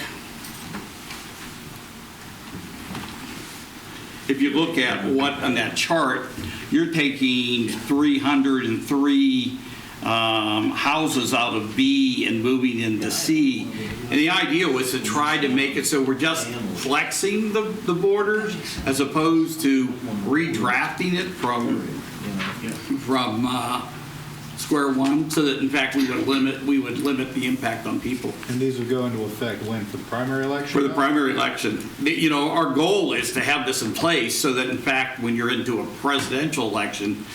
at what on that chart, you're taking 303 houses out of B and moving into C. And the idea was to try to make it so we're just flexing the borders as opposed to redrafting it from square one, so that in fact we would limit the impact on people. And these would go into effect when, for the primary election? For the primary election, you know, our goal is to have this in place so that in fact when you're into a presidential election,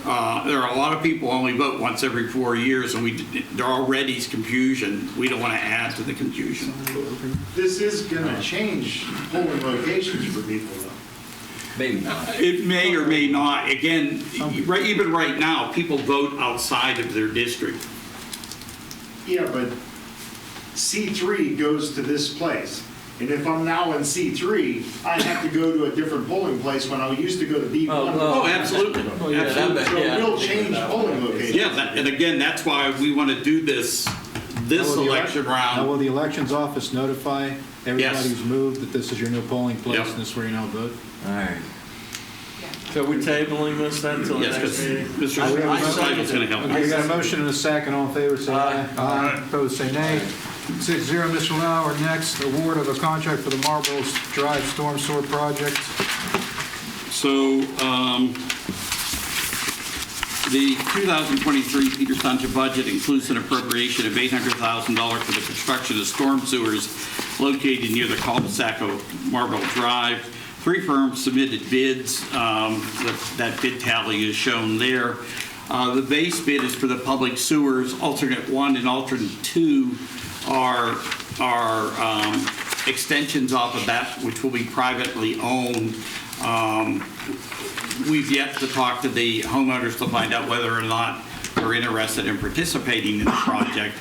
there are a lot of people who only vote once every 4 years, and there already is confusion. We don't want to add to the confusion. This is going to change polling locations for people, though. Maybe not. It may or may not. Again, even right now, people vote outside of their district. Yeah, but C3 goes to this place. And if I'm now in C3, I have to go to a different polling place when I used to go to B1. Oh, absolutely. Absolutely. So it will change polling locations. Yeah, and again, that's why we want to do this election Now, round. will the elections office notify everybody Yes. who's moved that this is your new polling place Yep. and this is where you now vote? All right. So we're tabling this then till the Yes, next because meeting? Mr. Seidel's going to help. Okay, we got a motion and a second. All in favor, say aye. Aye. Opposed, say nay. 6-0, Mr. Lauer. Next, award of a contract for the Marlboro Drive Storm Sewer Project. So, the 2023 Peters Township budget includes an appropriation of $800,000 for the construction of storm sewers located near the cul-de-sac of Marlboro Drive. 3 firms submitted bids. That bid tally is shown there. The base bid is for the public sewers. Alternate 1 and alternate 2 are extensions off of that, which will be privately owned. We've yet to talk to the homeowners to find out whether or not they're interested in participating in the project.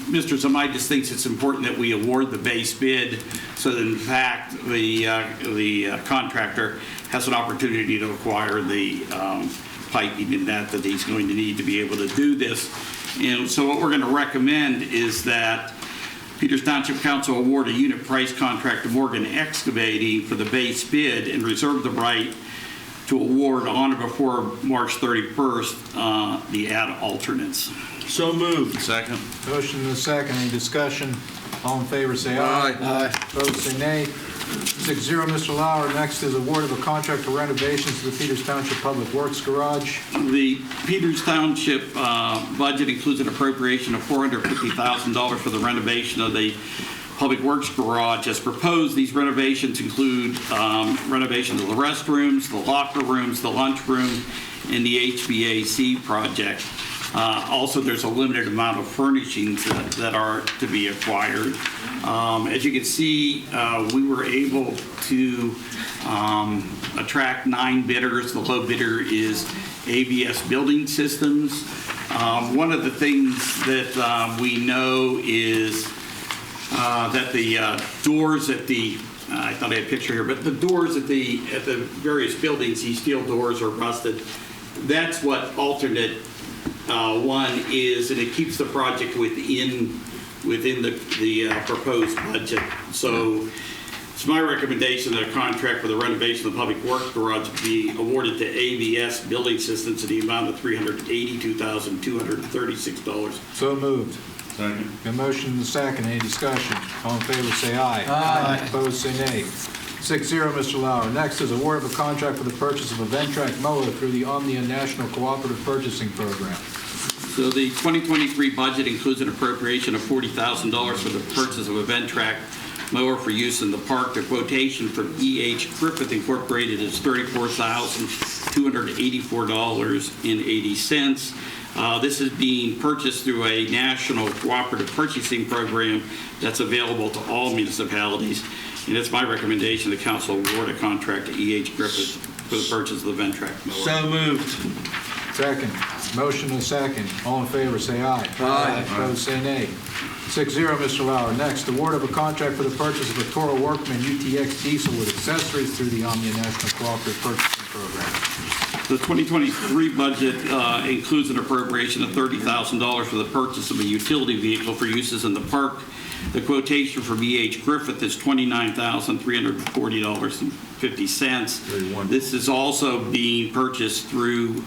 Mr. Zemaitis thinks it's important that we award the base bid so that in fact the contractor has an opportunity to acquire the piping and that he's going to need to be able to do this. And so what we're going to recommend is that Peters Township Council award a unit price contract to Morgan Excavating for the base bid and reserve the right to award on or before March 31st the add alternates. So moved. Second. Motion and a second. Any discussion? All in favor, say aye. Aye. Opposed, say nay. 6-0, Mr. Lauer. Next is award of a contract for renovations to the Peters Township Public Works Garage. The Peters Township budget includes an appropriation of $450,000 for the renovation of the Public Works Garage. As proposed, these renovations include renovations of the restrooms, the locker rooms, the lunchroom, and the HVAC project. Also, there's a limited amount of furnishings that are to be acquired. As you can see, we were able to attract 9 bidders. The low bidder is ABS Building Systems. One of the things that we know is that the doors at the I thought I had a picture here, but the doors at the various buildings, these steel doors are rusted. That's what alternate one is, and it keeps the project within the proposed budget. So it's my recommendation that a contract for the renovation of the public works garage be awarded to AVS Building Systems in the amount of $382,236. So moved. Second. A motion and a second. Any discussion? All in favor, say aye. Aye. Opposed, say nay. 6-0, Mr. Lauer. Next is award of a contract for the purchase of a Ventrac mower through the Omnia National Cooperative Purchasing Program. So the 2023 budget includes an appropriation of $40,000 for the purchase of a Ventrac mower for use in the park. The quotation from E.H. Griffith Incorporated is $34,284.80. This is being purchased through a national cooperative purchasing program that's available to all municipalities. And it's my recommendation the council award a contract to E.H. Griffith for the purchase of the Ventrac mower. So moved. Second. Motion and a second. All in favor, say aye. Aye. Opposed, say nay. 6-0, Mr. Lauer. Next, award of a contract for the purchase of a Toro Workman UTX diesel with accessories through the Omnia National Cooperative Purchasing Program. The 2023 budget includes an appropriation of $30,000 for the purchase of a utility vehicle for uses in the park. The quotation from E.H. Griffith is $29,340.50. This is also being purchased through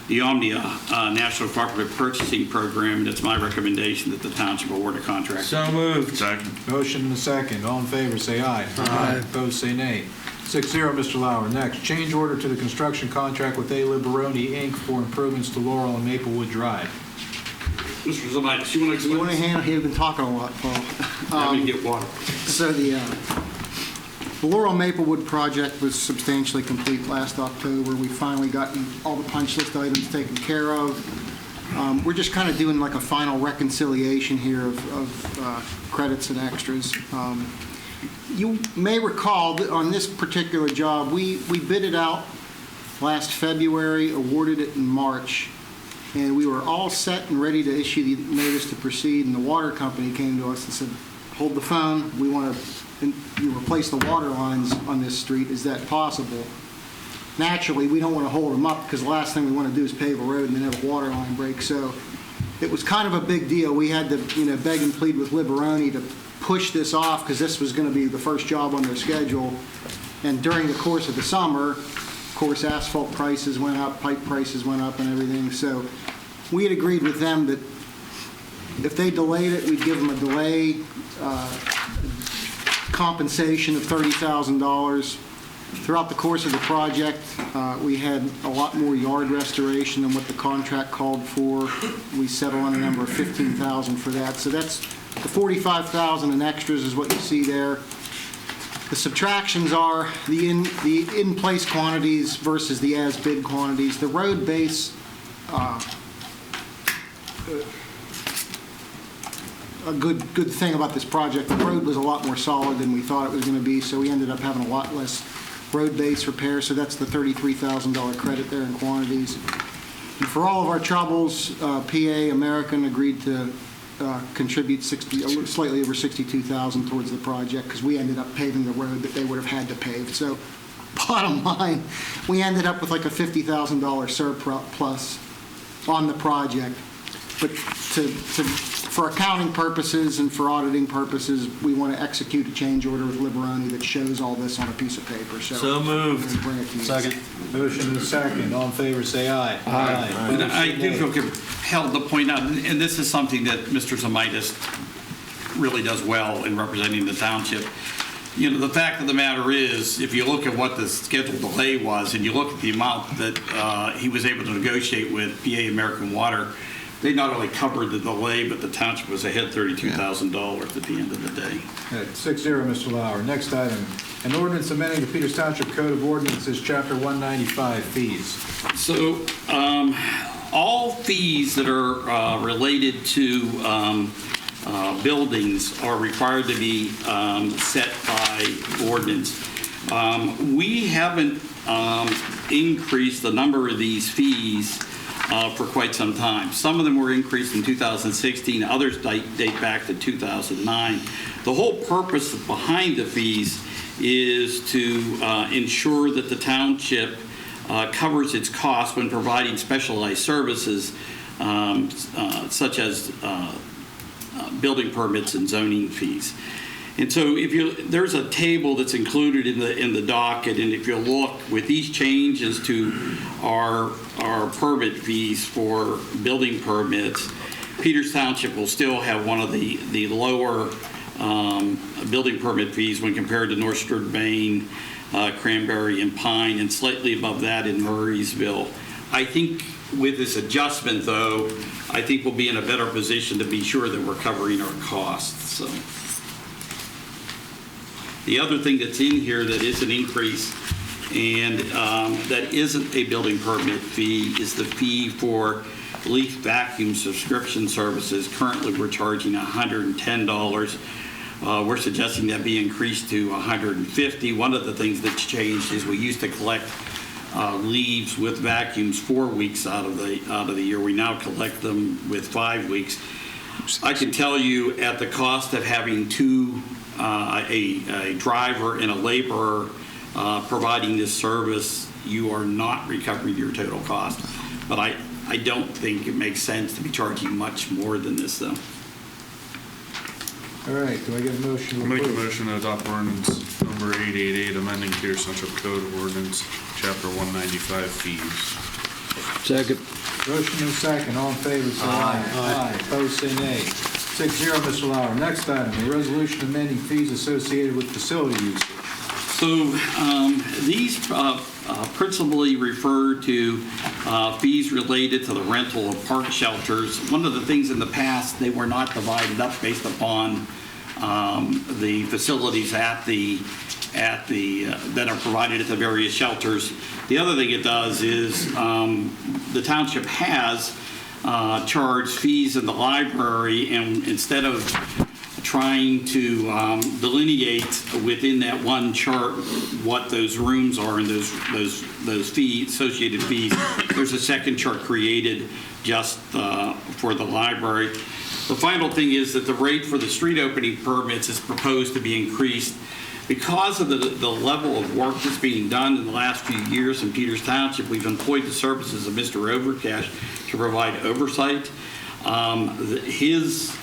the Omnia National Cooperative Purchasing Program, and it's my recommendation that the township award a contract. So moved. Second. Motion and a second. All in favor, say aye. Aye. Opposed, say nay. 6-0, Mr. Lauer. Next, change order to the construction contract with Liberoni, Inc. for improvements to Laurel and Maplewood Drive. Mr. Zamitis, you want to explain? You want to handle, you've been talking a lot, Paul. Let me get water. So the Laurel Maplewood project was substantially complete last October. We finally gotten all the punch list items taken care of. We're just kind of doing like a final reconciliation here of credits and extras. You may recall that on this particular job, we bid it out last February, awarded it in March, and we were all set and ready to issue the notice to proceed, and the water company came to us and said, hold the phone, we want to replace the water lines on this street. Is that possible? Naturally, we don't want to hold them up because the last thing we want to do is pave a road and then have a water line break. So it was kind of a big deal. We had to beg and plead with Liberoni to push this off because this was going to be the first job on their schedule. And during the course of the summer, of course, asphalt prices went up, pipe prices went up and everything. So we had agreed with them that if they delayed it, we'd give them a delay compensation of $30,000. Throughout the course of the project, we had a lot more yard restoration than what the contract called for. We settled on a number of $15,000 for that. So that's the $45,000 in extras is what you see there. The subtractions are the in-place quantities versus the as-bid quantities. The road base, a good thing about this project, the road was a lot more solid than we thought it was going to be, so we ended up having a lot less road base repair, so that's the $33,000 credit there in quantities. And for all of our troubles, PA American agreed to contribute slightly over $62,000 towards the project because we ended up paving the road that they would have had to pave. So bottom line, we ended up with like a $50,000 surplus on the project. But for accounting purposes and for auditing purposes, we want to execute a change order with Liberoni that shows all this on a piece of paper. So moved. Bring it to you. Second. Motion and second. All in favor, say aye. Aye. And I do feel compelled to point out, and this is something that Mr. Zamitis really does well in representing the township. You know, the fact of the matter is, if you look at what the scheduled delay was, and you look at the amount that he was able to negotiate with PA American Water, they not only covered the delay, but the township was ahead $32,000 at the end of the day. 6-0, Mr. Lauer. Next item, an ordinance amending the Peters Township Code of Ordinances, Chapter 195, fees. So all fees that are related to buildings are required to be set by ordinance. We haven't increased the number of these fees for quite some time. Some of them were increased in 2016, others date back to 2009. The whole purpose behind the fees is to ensure that the township covers its costs when providing specialized services such as building permits and zoning fees. And so there's a table that's included in the docket, and if you look with these changes to our permit fees for building permits, Peters Township will still have one of the lower building permit fees when compared to North Sturgeon, Cranberry, and Pine, and slightly above that in Murraysville. I think with this adjustment, though, I think we'll be in a better position to be sure that we're covering our costs. So. The other thing that's in here that is an increase and that isn't a building permit fee is the fee for leaf vacuum subscription services. Currently, we're charging $110. We're suggesting that be increased to $150. One of the things that's changed is we used to collect leaves with vacuums 4 weeks out of the year. We now collect them with 5 weeks. I can tell you at the cost of having a driver and a laborer providing this service, you are not recovering your total cost. But I don't think it makes sense to be charging much more than this, though. All right, do I get a motion to I'll make a approve? motion to adopt ordinance number 888, amending Peters Township Code Ordinance, Chapter 195, fees. Second. Motion and second, all in favor, say aye. Aye. Opposed, say nay. 6-0, Mr. Lauer. Next item, a resolution amending fees associated with facility usage. So these principally refer to fees related to the rental of park shelters. One of the things in the past, they were not divided up based upon the facilities that are provided at the various shelters. The other thing it does is the township has charged fees in the library, and instead of trying to delineate within that one chart what those rooms are and those fees, associated fees, there's a second chart created just for the library. The final thing is that the rate for the street opening permits is proposed to be increased because of the level of work that's being done in the last few years in Peters Township. We've employed the services of Mr. Overcash to provide oversight. His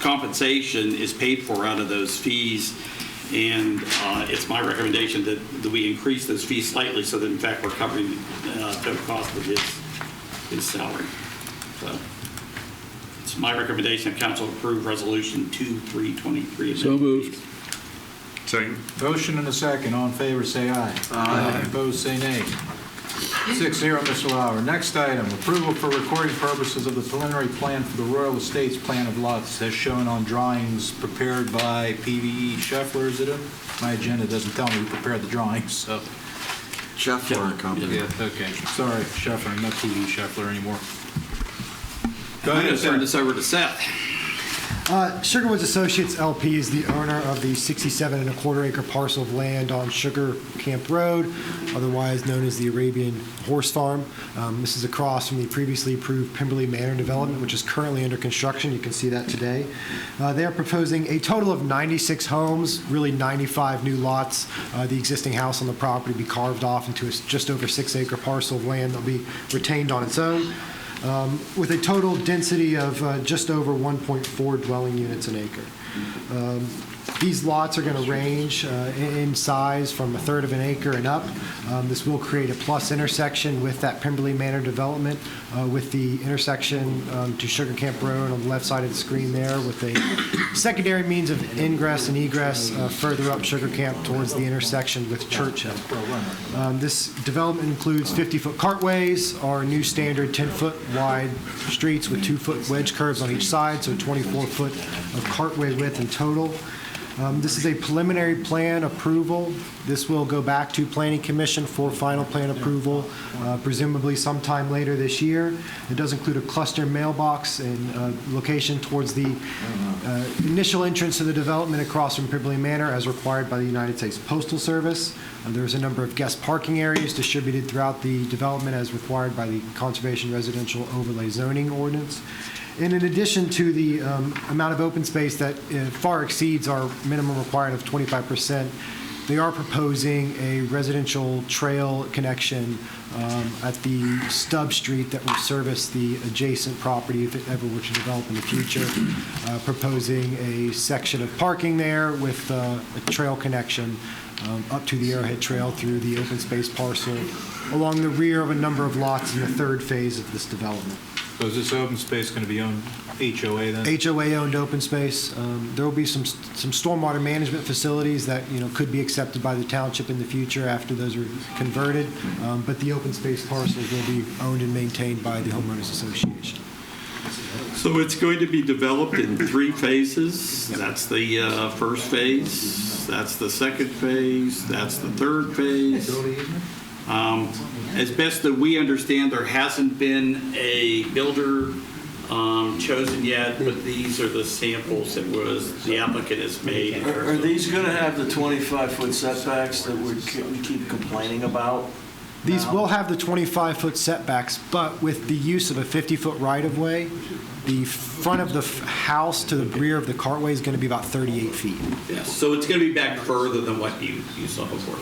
compensation is paid for out of those fees, and it's my recommendation that we increase those fees slightly so that in fact we're covering the total cost of his salary. So it's my recommendation that council approve resolution 2323. So moved. Second. Motion and a second, all in favor, say aye. Aye. Opposed, say nay. 6-0, Mr. Lauer. Next item, approval for recording purposes of the preliminary plan for the Royal Estates plan of lots as shown on drawings prepared by PVE Scheffler, is it? My agenda doesn't tell me who prepared the drawings, so. Scheffler and Company. Yeah, okay. Sorry, Scheffler, not PVE Scheffler anymore. Go I'm ahead, going to turn sir. this over to Seth. Sugarwoods Associates LP is the owner of the 67.25 acre parcel of land on Sugar Camp Road, otherwise known as the Arabian Horse Farm. This is across from the previously approved Pemberley Manor development, which is currently under construction. You can see that today. They are proposing a total of 96 homes, really 95 new lots. The existing house on the property will be carved off into a just over 6 acre parcel of land that will be retained on its own. With a total density of just over 1.4 dwelling units an acre. These lots are going to range in size from 1/3 of an acre and up. This will create a plus intersection with that Pemberley Manor development, with the intersection to Sugar Camp Road on the left side of the screen there, with a secondary means of ingress and egress further up Sugar Camp towards the intersection with Churchill. This development includes 50-foot cartways, our new standard 10-foot wide streets with 2-foot wedge curves on each side, so 24-foot of cartway width in total. This is a preliminary plan approval. This will go back to Planning Commission for final plan approval, presumably sometime later this year. It does include a cluster mailbox and location towards the initial entrance to the development across from Pibley Manor as required by the United States Postal Service. There's a number of guest parking areas distributed throughout the development as required by the Conservation Residential Overlay Zoning Ordinance. And in addition to the amount of open space that far exceeds our minimum requirement of 25%, they are proposing a residential trail connection at the stub street that will service the adjacent property if it ever were to develop in the future, proposing a section of parking there with a trail connection up to the Arrowhead Trail through the open space parcel along the rear of a number of lots in the third phase of this development. So is this open space going to be owned HOA then? HOA-owned open space. There will be some stormwater management facilities that, could be accepted by the township in the future after those are converted, but the open space parcels will be owned and maintained by the homeowners association. So it's going to be developed in 3 phases. That's the first phase, that's the second phase, that's the third phase. As best that we understand, there hasn't been a builder chosen yet, but these are the samples that the applicant has made. Are these going to have the 25-foot setbacks that we keep complaining about? These will have the 25-foot setbacks, but with the use of a 50-foot right-of-way, the front of the house to the rear of the cartway is going to be about 38 feet. Yes, so it's going to be back further than what you saw before.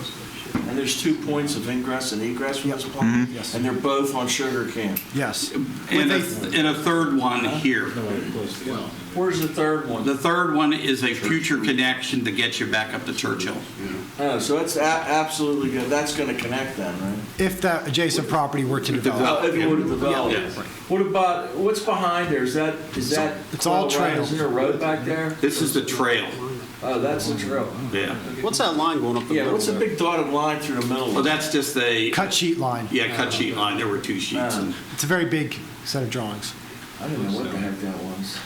And there's 2 points of ingress and egress from this plan? Yes. And they're both on Sugar Camp? Yes. And a third one here. Where's the third one? The third one is a future connection to get you back up to Churchill. Oh, so it's absolutely good. That's going to connect then, right? If that adjacent property were to develop. If it were to develop. Yeah. What about, what's behind there? Is that It's all trail. Is there a road back there? This is the trail. Oh, that's the trail. Yeah. What's that line going up the middle? Yeah, what's the there? big dotted line through the middle? Well, that's just a Cut sheet line. cut sheet line. There were 2 sheets. It's a very big set of drawings. I didn't know what the heck that was.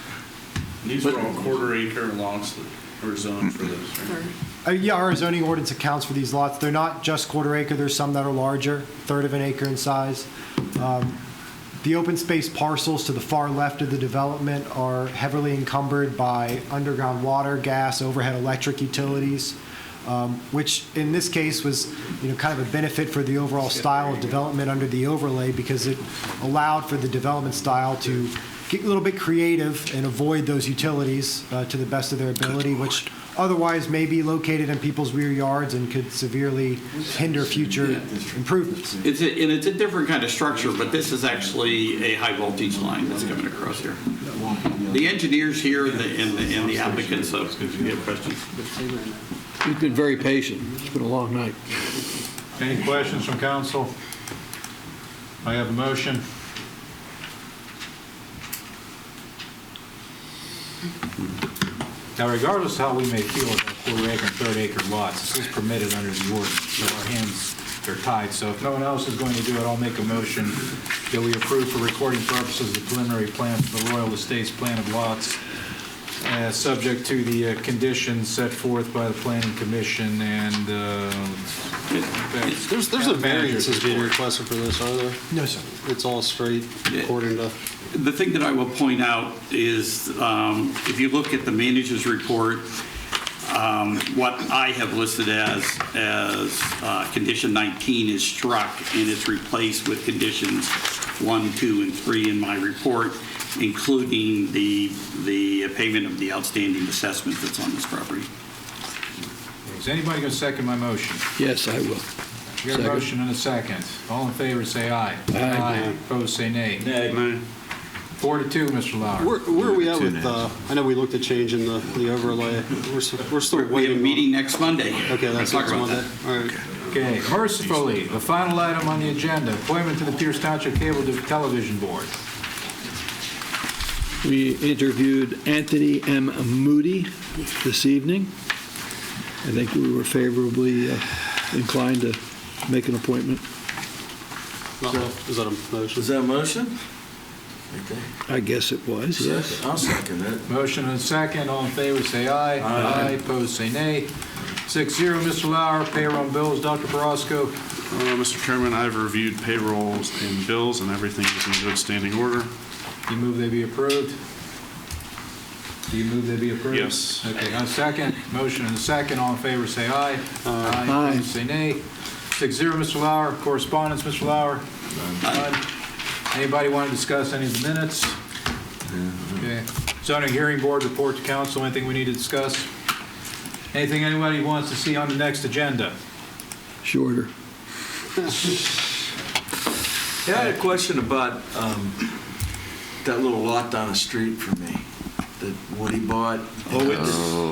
These are all quarter-acre lots that are zoned for this, right? Yeah, our zoning ordinance accounts for these lots. They're not just quarter acre. There's some that are larger, third of an acre in size. The open space parcels to the far left of the development are heavily encumbered by underground water, gas, overhead electric utilities, which in this case was, kind of a benefit for the overall style of development under the overlay because it allowed for the development style to get a little bit creative and avoid those utilities to the best of their ability, which otherwise may be located in people's rear yards and could severely hinder future improvements. It's a different kind of structure, but this is actually a high voltage line that's coming across here. The engineers here and the applicants, so if you have questions. You've been very patient. It's been a long night. Any questions from council? I have a motion. Now, regardless of how we may feel about quarter-acre and third-acre lots, this is permitted under the ordinance, so our hands are tied. So if no one else is going to do it, I'll make a motion that we approve for recording purposes the preliminary plan for the Royal Estates Plan of Lots, subject to the conditions set forth by the Planning Commission and There's no variances being requested for this, are there? No, sir. It's all straight according to... The thing that I will point out is if you look at the manager's report, what I have listed as condition 19 is struck and it's replaced with conditions 1, 2, and 3 in my report, including the payment of the outstanding assessment that's on this property. Is anybody going to second my motion? Yes, I will. You got a motion and a second. All in favor, say aye. Aye. Opposed, say nay. Nay. 4-2, Mr. Lauer. Where are we at with, I know we looked at changing the overlay. We're still waiting. We have a meeting next Monday. Okay, that's We'll talk next about Monday. that. All right. Okay, mercifully, the final item on the agenda, appointment to the Pierce Township Cable Television Board. We interviewed Anthony M. Moody this evening. I think we were favorably inclined to make an appointment. Is that a motion? Is that a motion? I guess it was, yes. I'll second it. Motion and second, all in favor, say aye. Aye. Opposed, say nay. 6-0, Mr. Lauer, payroll and bills, Dr. Borosco. Mr. Chairman, I've reviewed payrolls and bills, and everything is in good standing order. You move they be approved? Do you move they be approved? Yes. Okay, on second, motion and second, all in favor, say aye. Aye. Opposed, say nay. 6-0, Mr. Lauer, correspondence, Mr. Lauer. None. Anybody want to discuss any of the minutes? Okay. Zoning hearing board report to council, anything we need to discuss? Anything anybody wants to see on the next agenda? Shorter. Yeah, I had a question about that little lot down the street from me that Woody bought.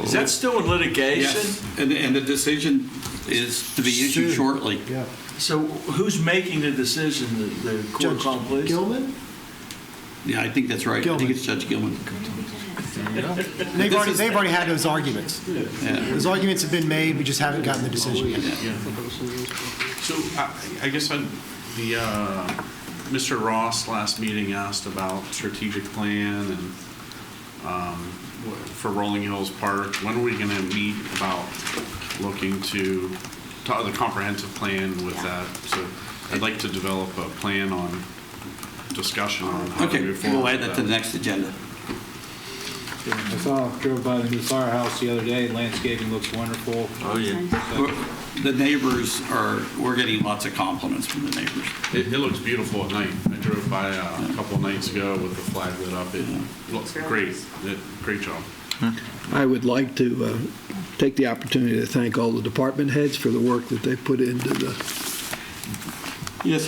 Is that still in litigation? Yes, and the decision is to be issued shortly. Yeah. So who's making the decision, the court Judge accomplice? Gilman? Yeah, I think that's right. I Gilman. think it's Judge Gilman. They've already had those arguments. Yeah. Those arguments have been made, we just haven't gotten the decision yet. So I guess Mr. Ross last meeting asked about strategic plan and for Rolling Hills Park. When are we going to meet about looking to the comprehensive plan with that? So I'd like to develop a plan on discussion on how to Okay, move forward. we'll add with that to the next agenda. I drove by the new firehouse the other day, landscaping looks wonderful. Oh, yeah. The neighbors we're getting lots of compliments from the neighbors. It looks beautiful at night. I drove by a couple of nights ago with the flag lit up. It looks great. Great job. I would like to take the opportunity to thank all the department heads for the work that they put into the. Yes,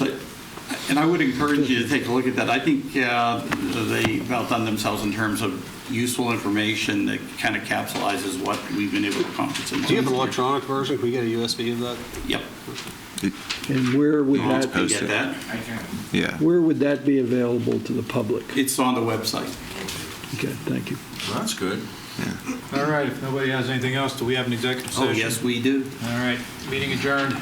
and I would encourage you to take a look at that. I think they've outdone themselves in terms of useful information that kind of capsulizes what we've been able to accomplish. Do you have an electronic version? Can we get a USB of that? Yep. And where would You that get that? Yeah. where would that be available to the public? It's on the website. Okay, thank you. Well, that's good. All right, if nobody has anything else, do we have an executive session? Oh, yes, we do. All right, meeting adjourned.